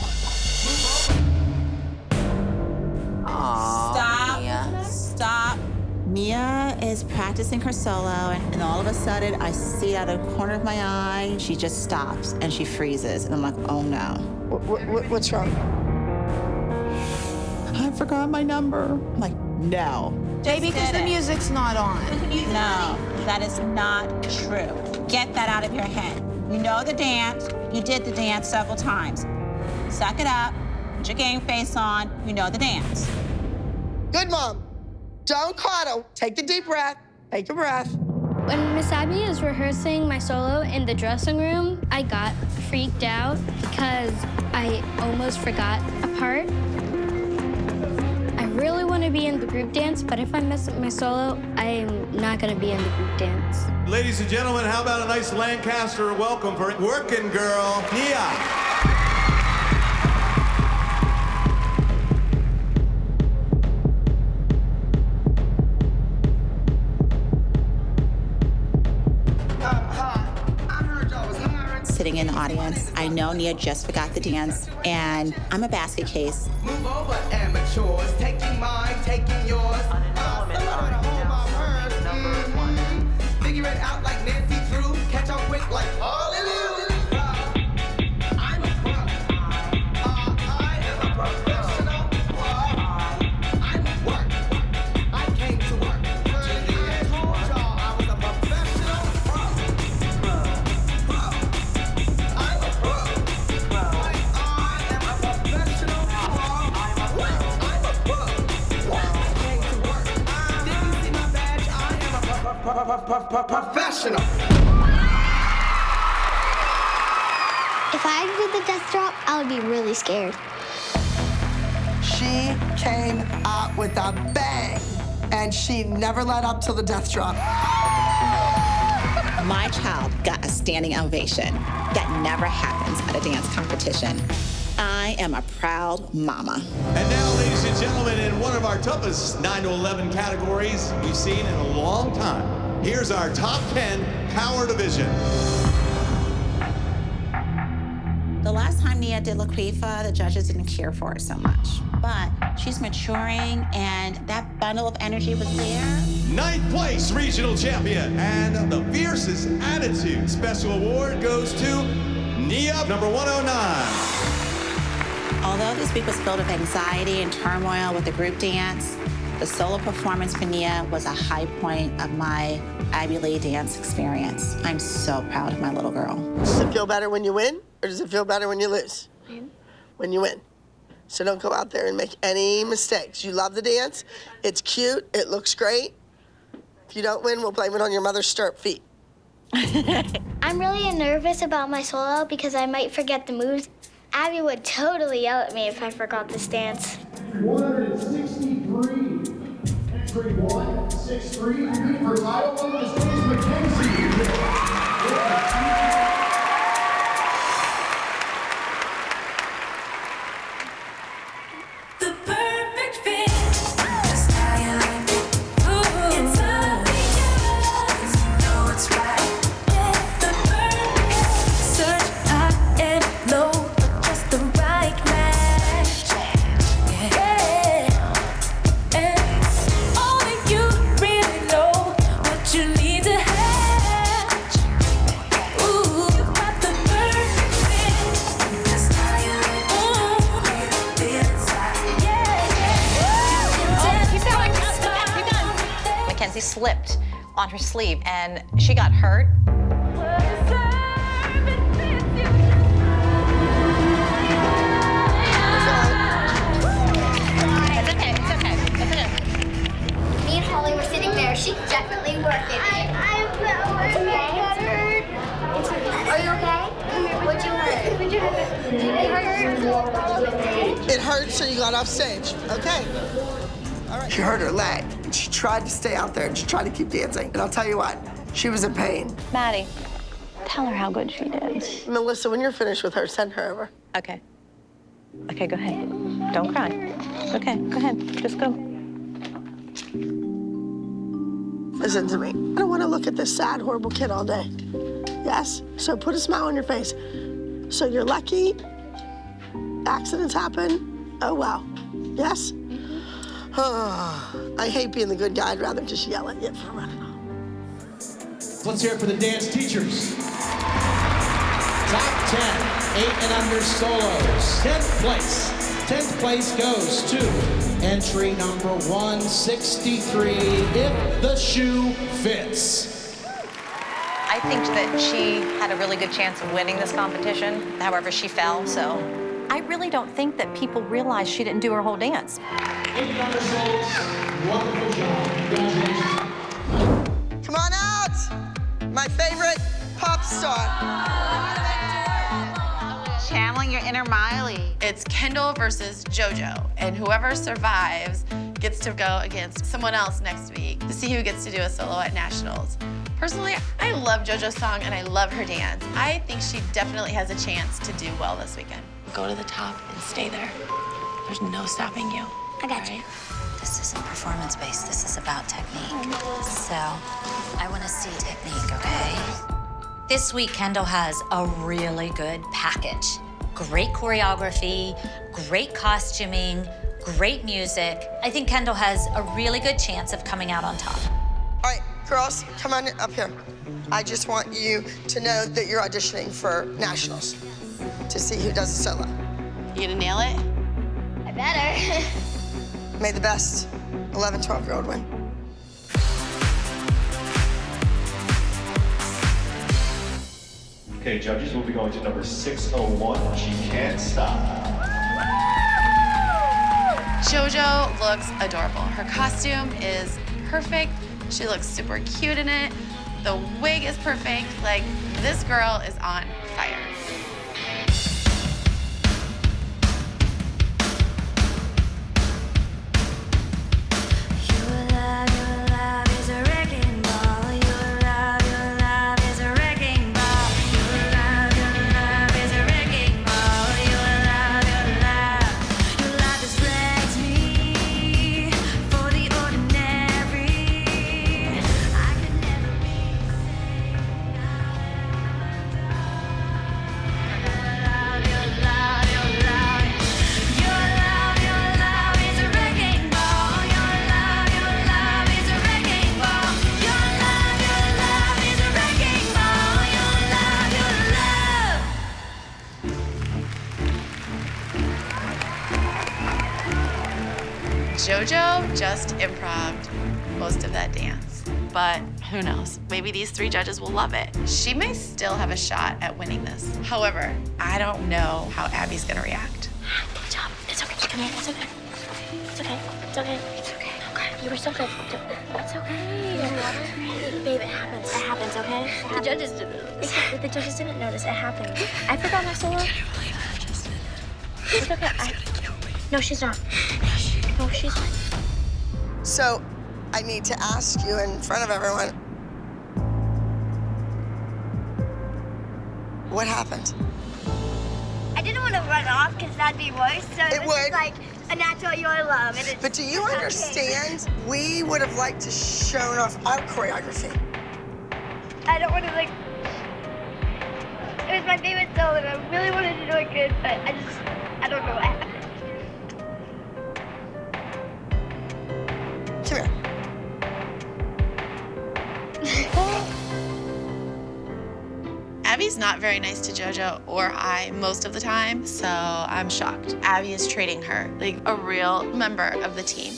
Stop. Mia is practicing her solo, and all of a sudden, I see out of the corner of my eye, she just stops and she freezes. And I'm like, oh no. What's wrong? I forgot my number. I'm like, no. Baby, because the music's not on. No, that is not true. Get that out of your head. You know the dance. You did the dance several times. Suck it up. Put your game face on. You know the dance. Good, Mom. Don't coddle. Take a deep breath. Take a breath. When Miss Abby was rehearsing my solo in the dressing room, I got freaked out because I almost forgot a part. I really want to be in the group dance, but if I mess up my solo, I'm not going to be in the group dance. Ladies and gentlemen, how about a nice Lancaster welcome for working girl, Nia. Sitting in the audience, I know Nia just forgot the dance, and I'm a basket case. Move over, amateurs, taking mine, taking yours. Figure it out like Nancy Drew, catch up quick like hallelujah. I'm a pro. I am a professional. I'm at work. I came to work. I told y'all I was a professional pro. I'm a pro. I am a professional pro. I'm a pro. I came to work. Did you see my badge? I am a professional. If I did the death drop, I would be really scared. She came out with a bang, and she never let up till the death drop. My child got a standing ovation. That never happens at a dance competition. I am a proud mama. And now, ladies and gentlemen, in one of our toughest 9 to 11 categories we've seen in a long time, here's our top 10 power division. The last time Nia did La Quifa, the judges didn't care for her so much. But she's maturing, and that bundle of energy was there. 9th place regional champion and the fiercest attitude. Special award goes to Nia, number 109. Although this week was filled with anxiety and turmoil with the group dance, the solo performance for Nia was a high point of my Ivy League dance experience. I'm so proud of my little girl. Does it feel better when you win? or does it feel better when you lose? When you win. So don't go out there and make any mistakes. You love the dance. It's cute. It looks great. If you don't win, we'll blame it on your mother's stirrup feet. I'm really nervous about my solo because I might forget the moves. Abby would totally yell at me if I forgot this dance. 163. Entry 163. Competing for title on the stage, Mackenzie. Mackenzie slipped on her sleeve and she got hurt. It's okay, it's okay, it's okay. Me and Holly were sitting there. She's definitely working it. Are you okay? What'd you hurt? It hurt, so you got off stage. Okay. All right. She hurt her leg. She tried to stay out there and she tried to keep dancing. And I'll tell you what, she was in pain. Maddie, tell her how good she did. Melissa, when you're finished with her, send her over. Okay. Okay, go ahead. Don't cry. Okay, go ahead. Just go. Listen to me. I don't want to look at this sad, horrible kid all day. Yes? So put a smile on your face. So you're lucky. Accidents happen. Oh, well. Yes? I hate being the good guy. I'd rather just yell at you for running off. Let's hear it for the dance teachers. Top 10, 8 and under solos. 10th place. 10th place goes to entry number 163, If the Shoe Fits. I think that she had a really good chance of winning this competition. However, she fell, so I really don't think that people realize she didn't do her whole dance. 8 and under solos, wonderful job. Congratulations. Come on out! My favorite pop star. Channeling your inner Miley. It's Kendall versus JoJo, and whoever survives gets to go against someone else next week to see who gets to do a solo at Nationals. Personally, I love JoJo's song and I love her dance. I think she definitely has a chance to do well this weekend. Go to the top and stay there. There's no stopping you. I got you. This isn't performance-based, this is about technique. So, I want to see technique, okay? This week, Kendall has a really good package. Great choreography, great costuming, great music. I think Kendall has a really good chance of coming out on top. All right, girls, come on up here. I just want you to know that you're auditioning for Nationals to see who does the solo. You gonna nail it? I better. May the best 11, 12-year-old win. Okay, judges, we'll be going to number 601, She Can't Stop. JoJo looks adorable. Her costume is perfect. She looks super cute in it. The wig is perfect. Like, this girl is on fire. JoJo just improv'd most of that dance, but Who knows? Maybe these 3 judges will love it. She may still have a shot at winning this. However, I don't know how Abby's gonna react. Good job. It's okay. Come here. It's okay. It's okay. It's okay. It's okay. Okay. You were so good. It's okay. Babe, it happens. It happens, okay? The judges didn't notice. The judges didn't notice. It happened. I forgot my solo. It's okay. No, she's not. No, she's not. So, I need to ask you in front of everyone, what happened? I didn't want to run off because that'd be worse. So it was just like a natural your love. And But do you understand? We would have liked to shown off our choreography. I don't want to like. It was my favorite solo, and I really wanted to do it good, but I don't know what happened. Come here. Abby's not very nice to JoJo or I most of the time, so I'm shocked. Abby is treating her like a real member of the team.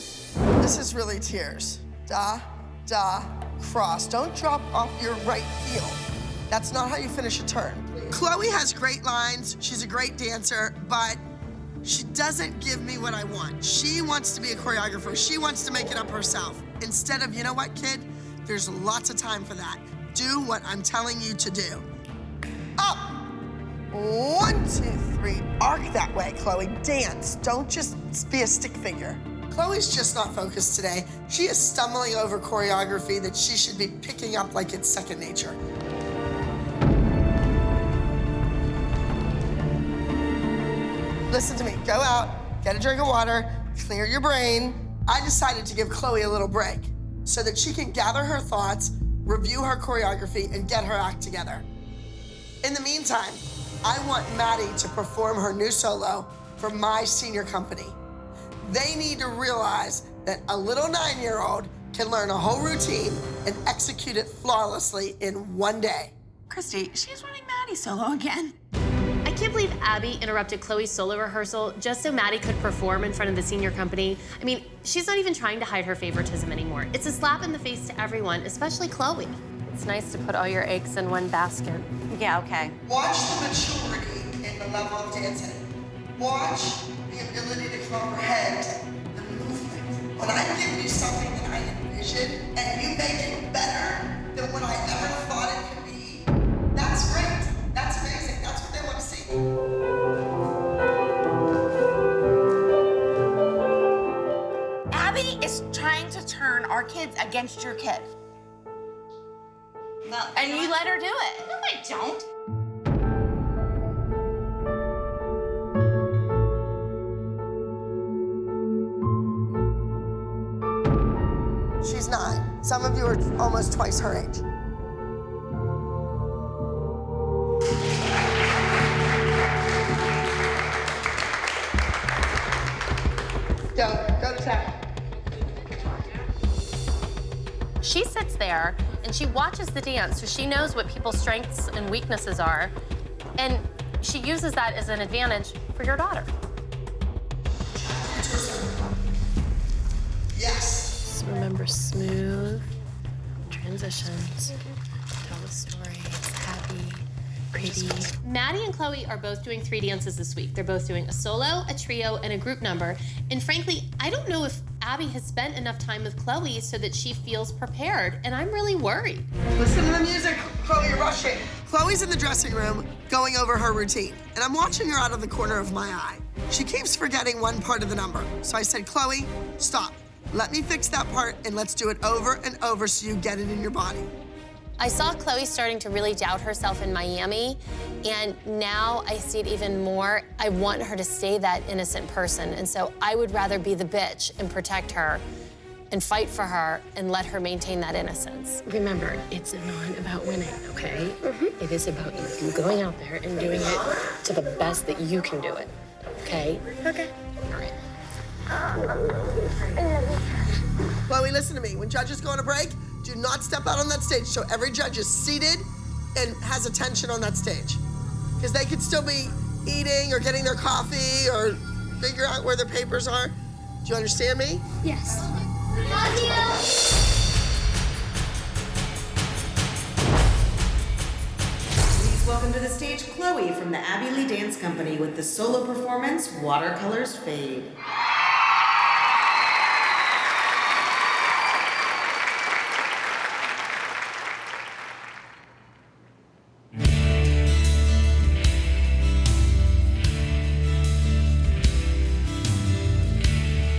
This is really tears. Da, da, cross. Don't drop off your right heel. That's not how you finish a turn. Chloe has great lines. She's a great dancer, but she doesn't give me what I want. She wants to be a choreographer. She wants to make it up herself. Instead of, you know what, kid? There's lots of time for that. Do what I'm telling you to do. Up. 1, 2, 3. Arc that way, Chloe. Dance. Don't just be a stick figure. Chloe's just not focused today. She is stumbling over choreography that she should be picking up like it's second nature. Listen to me. Go out, get a drink of water, clear your brain. I decided to give Chloe a little break so that she can gather her thoughts, review her choreography, and get her act together. In the meantime, I want Maddie to perform her new solo for my senior company. They need to realize that a little 9-year-old can learn a whole routine and execute it flawlessly in one day. Christy, she's running Maddie's solo again. I can't believe Abby interrupted Chloe's solo rehearsal just so Maddie could perform in front of the senior company. I mean, she's not even trying to hide her favoritism anymore. It's a slap in the face to everyone, especially Chloe. It's nice to put all your eggs in one basket. Yeah, okay. Watch the maturity in the level of dancing. Watch the ability to comprehend the movement. When I give you something that I envision and you make it better than what I ever thought it could be, that's great. That's amazing. That's what they want to see. Abby is trying to turn our kids against your kid. Well, and you let her do it. No, I don't. She's 9. Some of you are almost twice her age. Go to tap. She sits there and she watches the dance, so she knows what people's strengths and weaknesses are, and she uses that as an advantage for your daughter. Yes. Just remember smooth transitions. Tell the story. It's happy, pretty. Maddie and Chloe are both doing 3 dances this week. They're both doing a solo, a trio, and a group number. And frankly, I don't know if Abby has spent enough time with Chloe so that she feels prepared, and I'm really worried. Listen to the music. Chloe, you're rushing. Chloe's in the dressing room going over her routine, and I'm watching her out of the corner of my eye. She keeps forgetting one part of the number. So I said, Chloe, stop. Let me fix that part, and let's do it over and over so you get it in your body. I saw Chloe starting to really doubt herself in Miami, and now I see it even more. I want her to stay that innocent person, and so I would rather be the bitch and protect her and fight for her and let her maintain that innocence. Remember, it's not about winning, okay? It is about you going out there and doing it to the best that you can do it, okay? Okay. All right. Chloe, listen to me. When judges go on a break, do not step out on that stage so every judge is seated and has attention on that stage. Because they could still be eating or getting their coffee or figure out where their papers are. Do you understand me? Yes. Love you. welcome to the stage Chloe from the Abby Lee Dance Company with the solo performance, Watercolors Fade.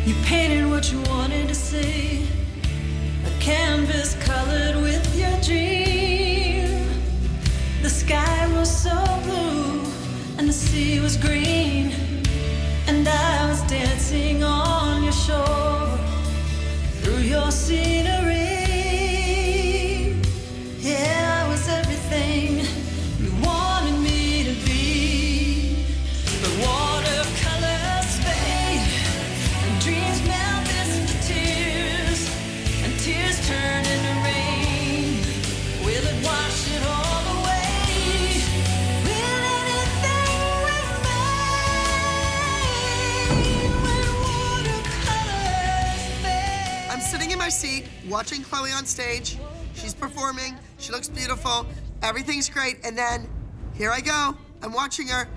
You painted what you wanted to see, a canvas colored with your dream. The sky was so blue and the sea was green, and I was dancing on your shore through your scenery. Yeah, I was everything you wanted me to be, but watercolors fade and dreams melt into tears, and tears turn into rain. Will it wash it all away? Will anything remain when watercolors fade? I'm sitting in my seat, watching Chloe on stage. She's performing, she looks beautiful, everything's great, and then here I go, I'm watching her,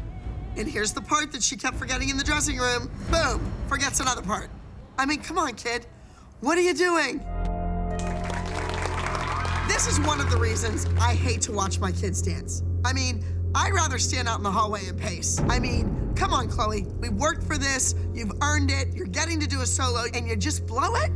and here's the part that she kept forgetting in the dressing room. Boom, forgets another part. I mean, come on, kid, what are you doing? This is one of the reasons I hate to watch my kids dance. I mean, I'd rather stand out in the hallway and pace. I mean, come on, Chloe, we worked for this, you've earned it, you're getting to do a solo, and you just blow it?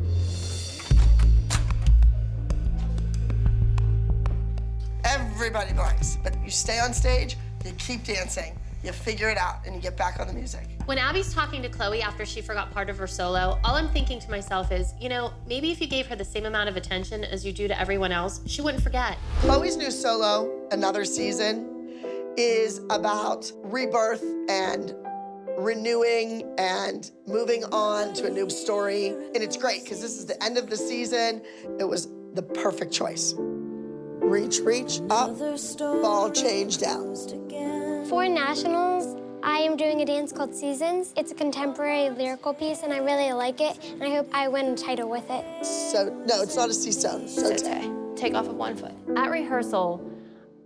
Everybody blinks, but you stay on stage, you keep dancing, you figure it out, and you get back on the music. When Abby's talking to Chloe after she forgot part of her solo, all I'm thinking to myself is, you know, maybe if you gave her the same amount of attention as you do to everyone else, she wouldn't forget. Chloe's new solo, Another Season, is about rebirth and renewing and moving on to a new story. And it's great, because this is the end of the season. It was the perfect choice. Reach, reach, up, ball change down. For nationals, I am doing a dance called Seasons. It's a contemporary lyrical piece, and I really like it, and I hope I win a title with it. So, no, it's not a C-stone. So okay. Take off of one foot. At rehearsal,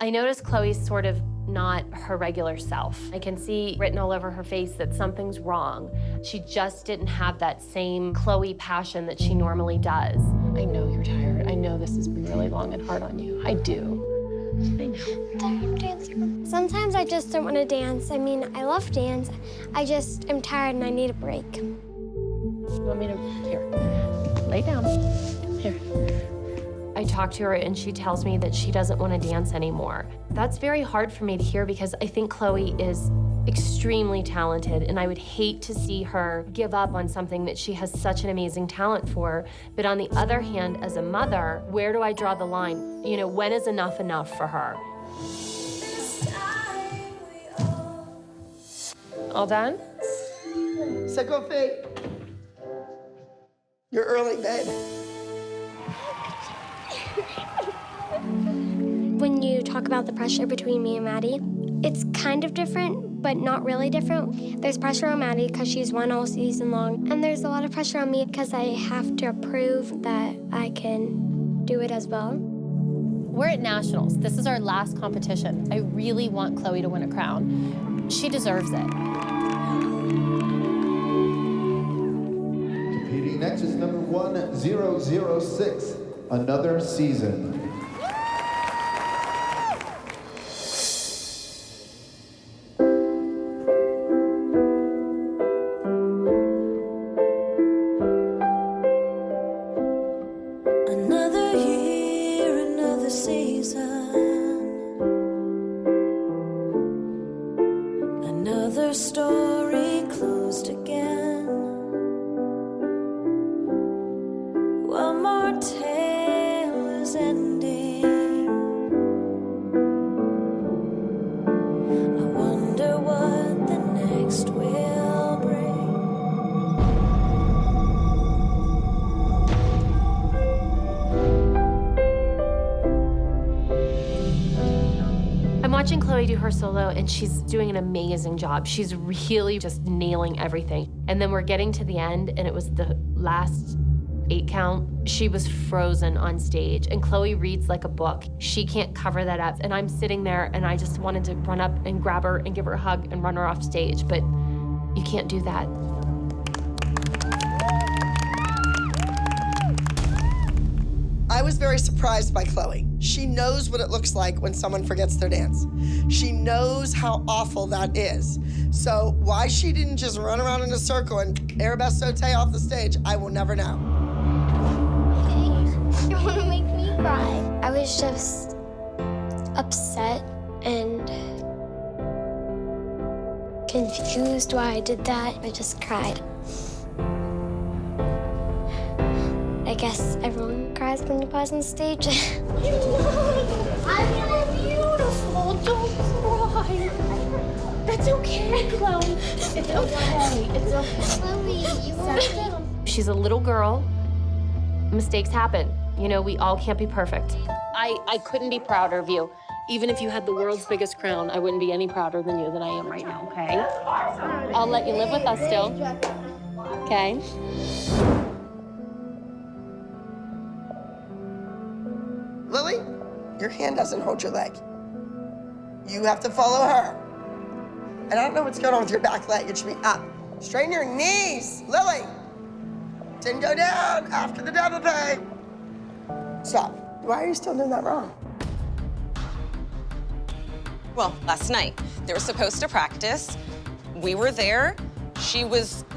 I noticed Chloe's sort of not her regular self. I can see written all over her face that something's wrong. She just didn't have that same Chloe passion that she normally does. I know you're tired. I know this has been really long and hard on you. I do. I know. Sometimes I just don't want to dance. I mean, I love dance. I just am tired and I need a break. You want me to, here, lay down. Here. I talk to her and she tells me that she doesn't want to dance anymore. That's very hard for me to hear because I think Chloe is extremely talented and I would hate to see her give up on something that she has such an amazing talent for. But on the other hand, as a mother, where do I draw the line? You know, when is enough for her? All done? Second fade. You're early, babe. When you talk about the pressure between me and Maddie, it's kind of different, but not really different. There's pressure on Maddie because she's won all season long, and there's a lot of pressure on me because I have to prove that I can do it as well. We're at Nationals. This is our last competition. I really want Chloe to win a crown. She deserves it. Competing next is number 1006, Another Season. Another year, another season, another story closed again. One more tale is ending. I wonder what the next will bring. I'm watching Chloe do her solo, and she's doing an amazing job. She's really just nailing everything. And then we're getting to the end, and it was the last 8 count. She was frozen on stage, and Chloe reads like a book. She can't cover that up, and I'm sitting there, and I just wanted to run up and grab her and give her a hug and run her off stage, but you can't do that. I was very surprised by Chloe. She knows what it looks like when someone forgets their dance. She knows how awful that is. So why she didn't just run around in a circle and arabesque saute off the stage, I will never know. You want to make me cry? I was just upset and confused why I did that. I just cried. I guess everyone cries when you pause on stage. I'm beautiful, don't cry. That's okay, Chloe. It's okay, it's okay. Chloe, you okay? She's a little girl. Mistakes happen. You know, we all can't be perfect. I couldn't be prouder of you. Even if you had the world's biggest crown, I wouldn't be any prouder than you than I am right now, okay? I'll let you live with us still, okay? Lily, your hand doesn't hold your leg. You have to follow her. And I don't know what's going on with your back leg. It should be up. Straighten your knees. Lily, didn't go down after the double pay. Stop. Why are you still doing that wrong? Well, last night, they were supposed to practice. We were there.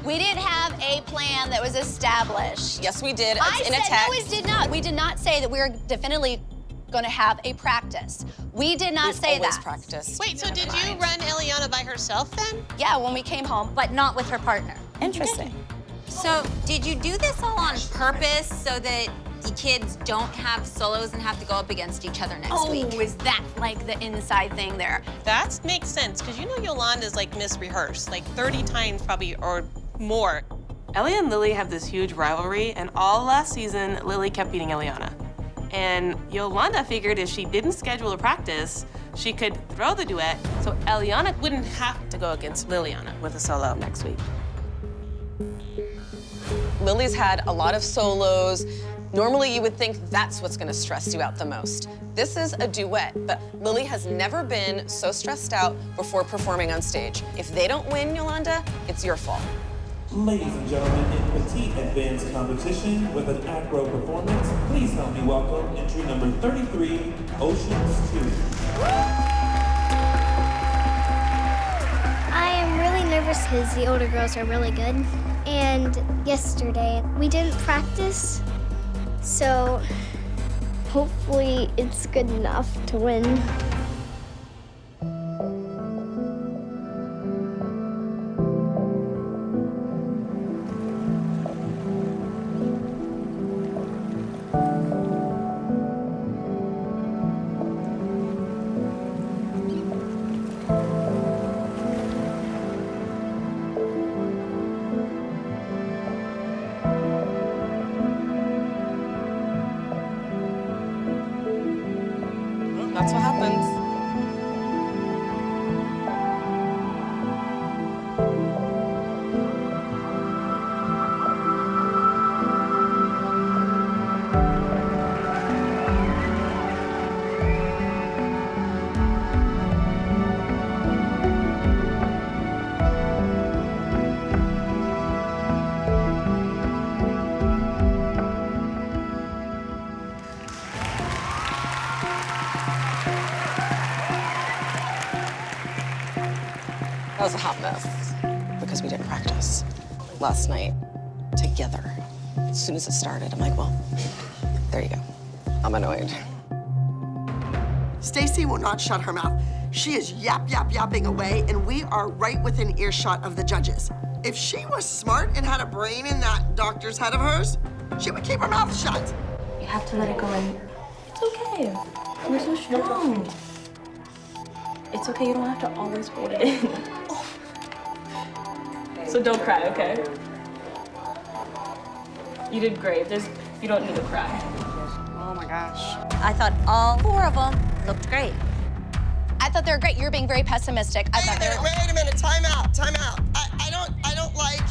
We didn't have a plan that was established. Yes, we did. I It's in a said text. no, we did not. We did not say that we were definitively going to have a practice. We did not say always that. practiced. Wait, so did you run Eliana by herself then? Yeah, when we came home, but not with her partner. Interesting. So, did you do this all on purpose so that the kids don't have solos and have to go up against each other next week? Oh, is that like the inside thing there? That makes sense, because you know Yolanda's like misrehearsed, like 30 times probably or more. Ellie and Lily have this huge rivalry, and all last season, Lily kept beating Eliana. And Yolanda figured if she didn't schedule a practice, she could throw the duet, so Eliana wouldn't have to go against Liliana with a solo next week. Lily's had a lot of solos. Normally, you would think that's what's gonna stress you out the most. This is a duet, but Lily has never been so stressed out before performing on stage. If they don't win, Yolanda, it's your fault. Ladies and gentlemen, in petite advanced competition with an acro performance, please help me welcome entry number 33, Oceans 2. I am really nervous because the older girls are really good. And yesterday, we didn't practice, so hopefully it's good enough to win. That's what happens. That was a hot mess because we didn't practice last night together. As soon as it started, I'm like, well, there you go. I'm annoyed. Stacy will not shut her mouth. She is yapping away, and we are right within earshot of the judges. If she was smart and had a brain in that doctor's head of hers, she would keep her mouth shut. You have to let it go in. It's okay. You're so strong. It's okay, you don't have to always hold it in. So don't cry, okay? You did great. You don't need to cry. Oh my gosh. I thought all 4 of them looked great. I thought they were great. You're being very pessimistic. Wait a minute, time out. I don't like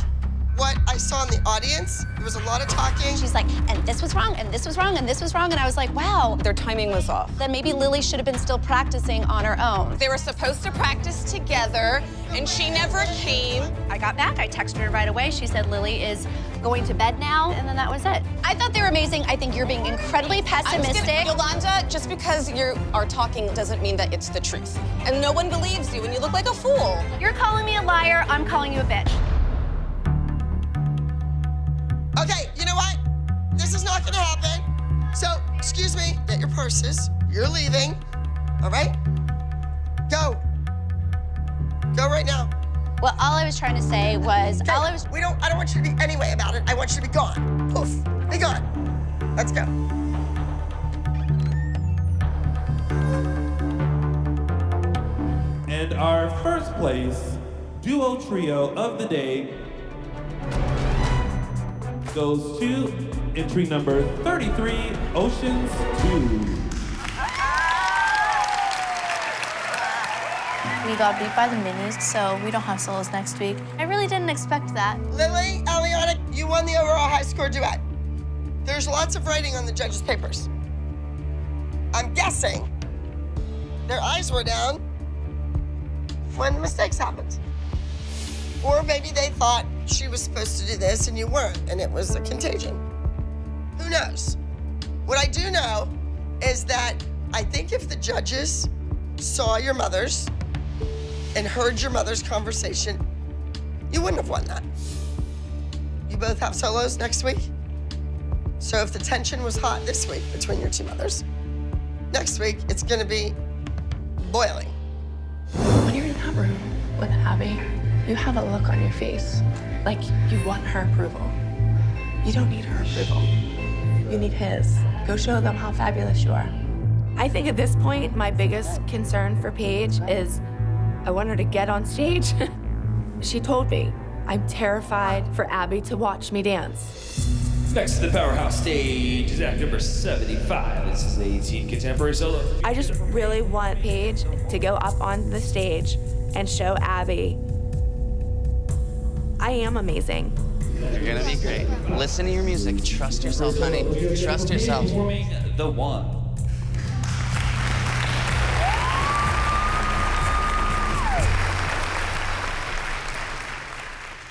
what I saw in the audience. audience. There was a lot of talking. She's like, and this was wrong, and this was wrong, and this was wrong. And I was like, wow. Their timing was off. Then maybe Lily should have been still practicing on her own. They were supposed to practice together, and she never came. I got back, I texted her right away. She said Lily is going to bed now, and then that was it. I thought they were amazing. I think you're being incredibly pessimistic. Yolanda, just because you are talking doesn't mean that it's the truth. And no one believes you, and you look like a fool. You're calling me a liar, I'm calling you a bitch. Okay, you know what? This is not gonna happen. So, excuse me, get your purses. You're leaving, all right? Go. Go right now. Well, all I was trying to say was, Okay, I don't want you to be any way about it. I want you to be gone. Poof, be gone. Let's go. And our first place duo trio of the day goes to entry number 33, Oceans 2. We got beat by the minis, so we don't have solos next week. I really didn't expect that. Lily, Eliana, you won the overall high score duet. There's lots of writing on the judges' papers. I'm guessing their eyes were down when mistakes happened. Or maybe they thought she was supposed to do this and you weren't, and it was a contagion. Who knows? What I do know is that I think if the judges saw your mothers and heard your mother's conversation, you wouldn't have won that. You both have solos next week. So if the tension was hot this week between your two mothers, next week it's gonna be boiling. When you're in that room with Abby, you have a look on your face like you want her approval. You don't need her approval. You need his. Go show them how fabulous you are. I think at this point, my biggest concern for Paige is I want her to get on stage. She told me, I'm terrified for Abby to watch me dance. Next to the powerhouse stage is act number 75. This is a teen contemporary solo. I just really want Paige to go up on the stage and show Abby I am amazing. You're gonna be great. Listen to your music. Trust yourself, honey. Trust yourself. Performing the one.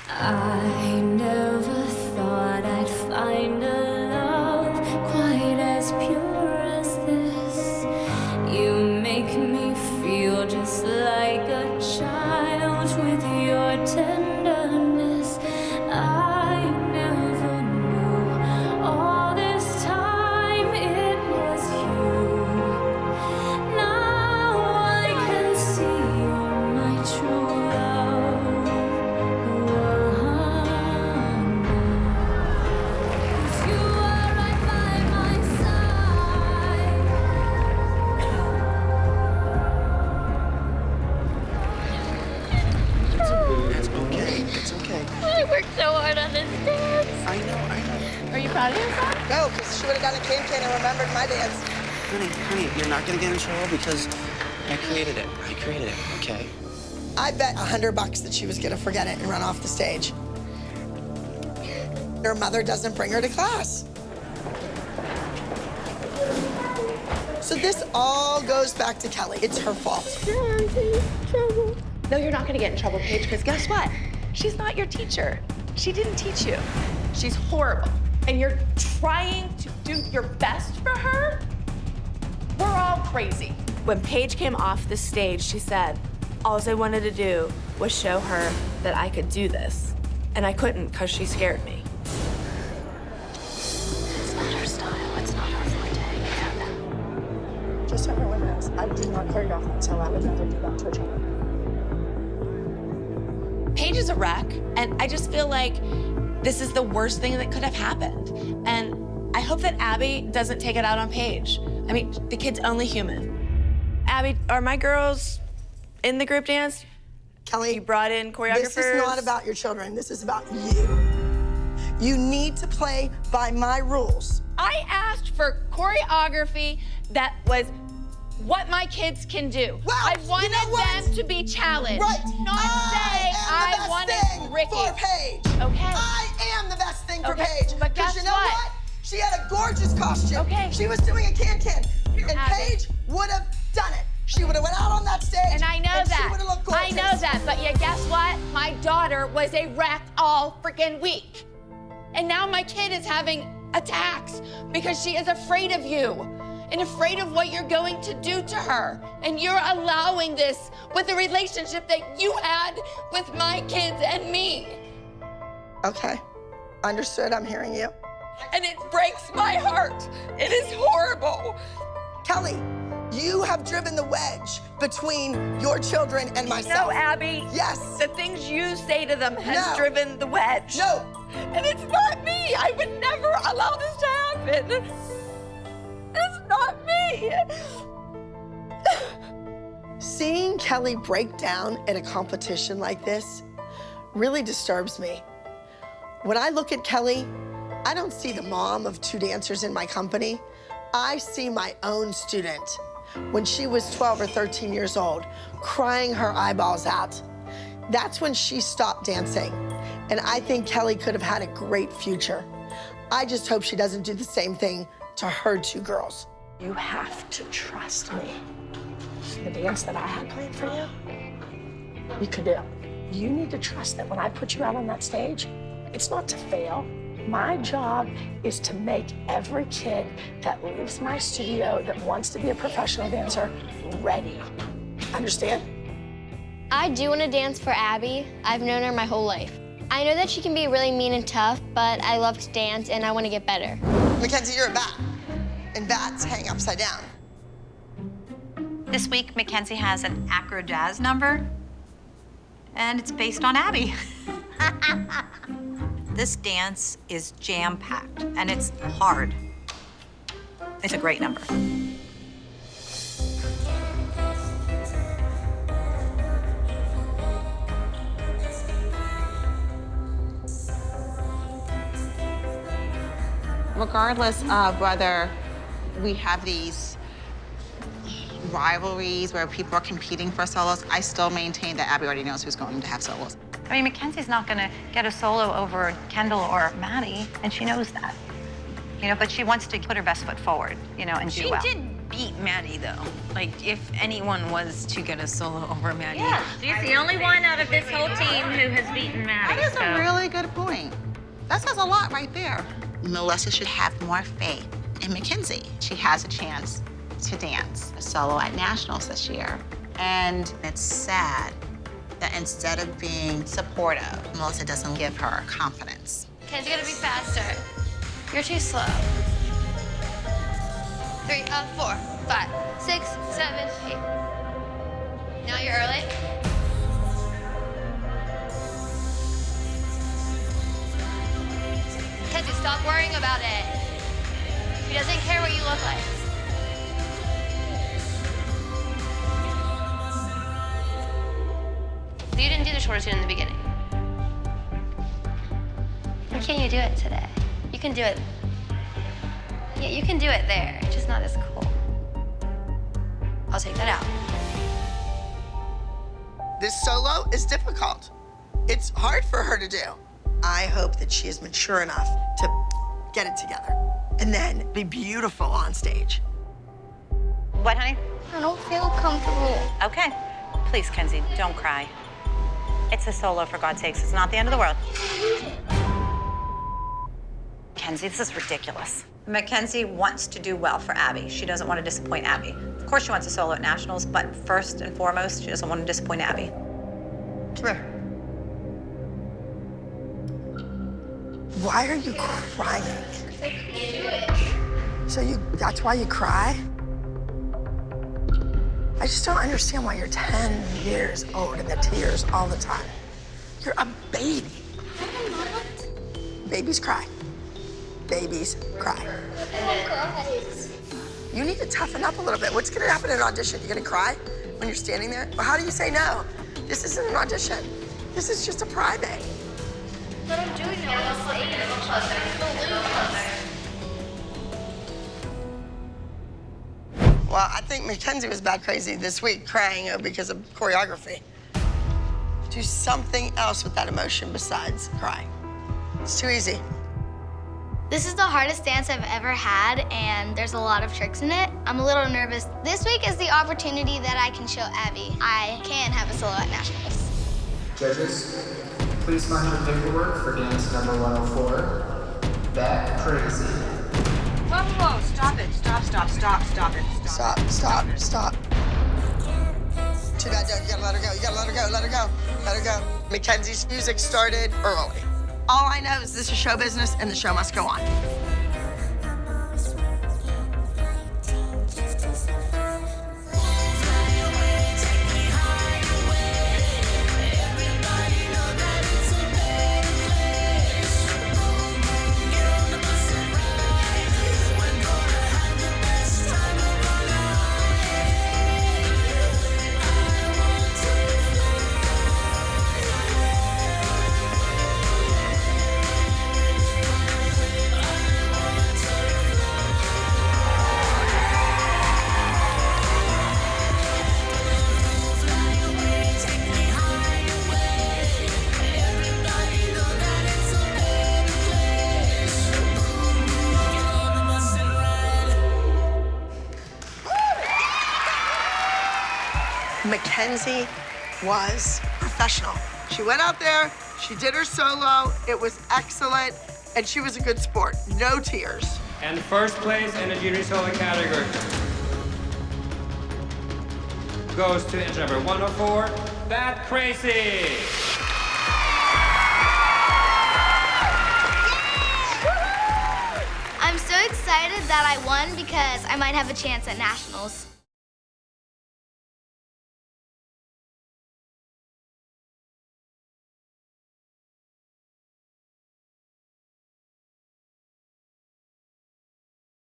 I never thought I'd find a love quite as pure as this. You make me feel just like a child with your tenderness. I never knew all this time it was you. Now I can see you're my true love. I worked so hard on this dance. I know. Are you proud of yourself? No, because she would have gotten a can and remembered my dance. Honey, you're not gonna get in trouble because I created it. Okay? I bet $100 that she was gonna forget it and run off the stage. Her mother doesn't bring her to class. So this all goes back to Kelly. It's her fault. No, you're not gonna get in trouble, Paige, because guess what? She's not your teacher. She didn't teach you. She's horrible. And you're trying to do your best for her? We're all crazy. When Paige came off the stage, she said, all I wanted to do was show her that I could do this. And I couldn't because she scared me. It's not her style. It's not her forte. Just so everyone knows, I do not choreograph that, so I would never do that to a child. Paige is a wreck, and I just feel like this is the worst thing that could have happened. And I hope that Abby doesn't take it out on Paige. I mean, the kid's only human. Abby, are my girls in the group dance? Kelly, you brought in choreographers? This is not about your children. This is about you. You need to play by my rules. I asked for choreography that was what my kids can do. Well, I wanted you know them to be challenged. Right. Not say I wanted Ricky. For Paige. Okay. I am the best thing thing for Okay, Paige. but Because guess you know what? She had a gorgeous costume. Okay. She was doing a can-can. And Abby. Paige would have done it. She would have went out on that stage. And I know She that. would have looked gorgeous. I know that, but yeah, guess what? My daughter was a wreck all freaking week. And now my kid is having attacks because she is afraid of you and afraid of what you're going to do to her. And you're allowing this with the relationship that you had with my kids and me. Okay. Understood. I'm hearing you. And it breaks my heart. It is horrible. Kelly, you have driven the wedge between your children and myself. No, Abby. Yes. The things you say to them has No. driven the wedge. No. And it's not me. I would never allow this to happen. It's not me. Seeing Kelly break down at a competition like this really disturbs me. When I look at Kelly, I don't see the mom of 2 dancers in my company. I see my own student when she was 12 or 13 years old, crying her eyeballs out. That's when she stopped dancing. And I think Kelly could have had a great future. I just hope she doesn't do the same thing to her 2 girls. You have to trust me. The dance that I had planned for you, you could do. You need to trust that when I put you out on that stage, it's not to fail. My job is to make every kid that leaves my studio that wants to be a professional dancer ready. Understand? I do want to dance for Abby. I've known her my whole life. I know that she can be really mean and tough, but I love to dance and I want to get better. Mackenzie, you're a bat, and bats hang upside down. This week, Mackenzie has an acro jazz number, and it's based on Abby. This dance is jam-packed, and it's hard. It's a great number. Regardless of whether we have these rivalries where people are competing for solos, I still maintain that Abby already knows who's going to have solos. I mean, Mackenzie's not going to get a solo over Kendall or Maddie, and she knows that. You know, but she wants to put her best foot forward, you know, and do well. She did beat Maddie, though. Like, if anyone was to get a solo over Maddie. Yeah, she's the only one out of this whole team who has beaten Maddie. That is a really good point. That says a lot right there. Melissa should have more faith in Mackenzie. She has a chance to dance a solo at Nationals this year. And it's sad that instead of being supportive, Melissa doesn't give her confidence. Ken's gotta be faster. You're too slow. 3, 4, 5, 6, 7, 8. Now you're early. Kenzie, stop worrying about it. She doesn't care what you look like. You didn't do the shorter tune in the beginning. Why can't you do it today? You can do it. Yeah, you can do it there. It's just not as cool. I'll take that out. This solo is difficult. It's hard for her to do. I hope that she is mature enough to get it together and then be beautiful on stage. What, honey? I don't feel comfortable. Okay. Please, Kenzie, don't cry. It's a solo, for God's sakes. It's not the end of the world. Kenzie, this is ridiculous. Mackenzie wants to do well for Abby. She doesn't want to disappoint Abby. Of course she wants a solo at Nationals, but first and foremost, she doesn't want to disappoint Abby. Come here. Why are you crying? So that's why you cry? I just don't understand why you're 10 years old and the tears all the time. You're a baby. Babies cry. Babies cry. You need to toughen up a little bit. What's gonna happen in an audition? You're gonna cry when you're standing there? Well, how do you say no? This isn't an audition. This is just a private. But I'm doing it on the stage. Well, I think Mackenzie was bat crazy this week, crying because of choreography. Do something else with that emotion besides crying. It's too easy. This is the hardest dance I've ever had, and there's a lot of tricks in it. I'm a little nervous. This week is the opportunity that I can show Abby I can have a solo at nationals. Judges, please sign your paperwork for dance number 104, That Crazy. Whoa, stop it. Stop it. Stop. Too bad, you gotta let her go. You gotta let her go. Mackenzie's music started early. All I know is this is show business and the show must go on. Mackenzie was professional. She went out there, she did her solo, it was excellent, and she was a good sport. No tears. And first place in the junior solo category goes to entry number 104, That Crazy. I'm so excited that I won because I might have a chance at nationals.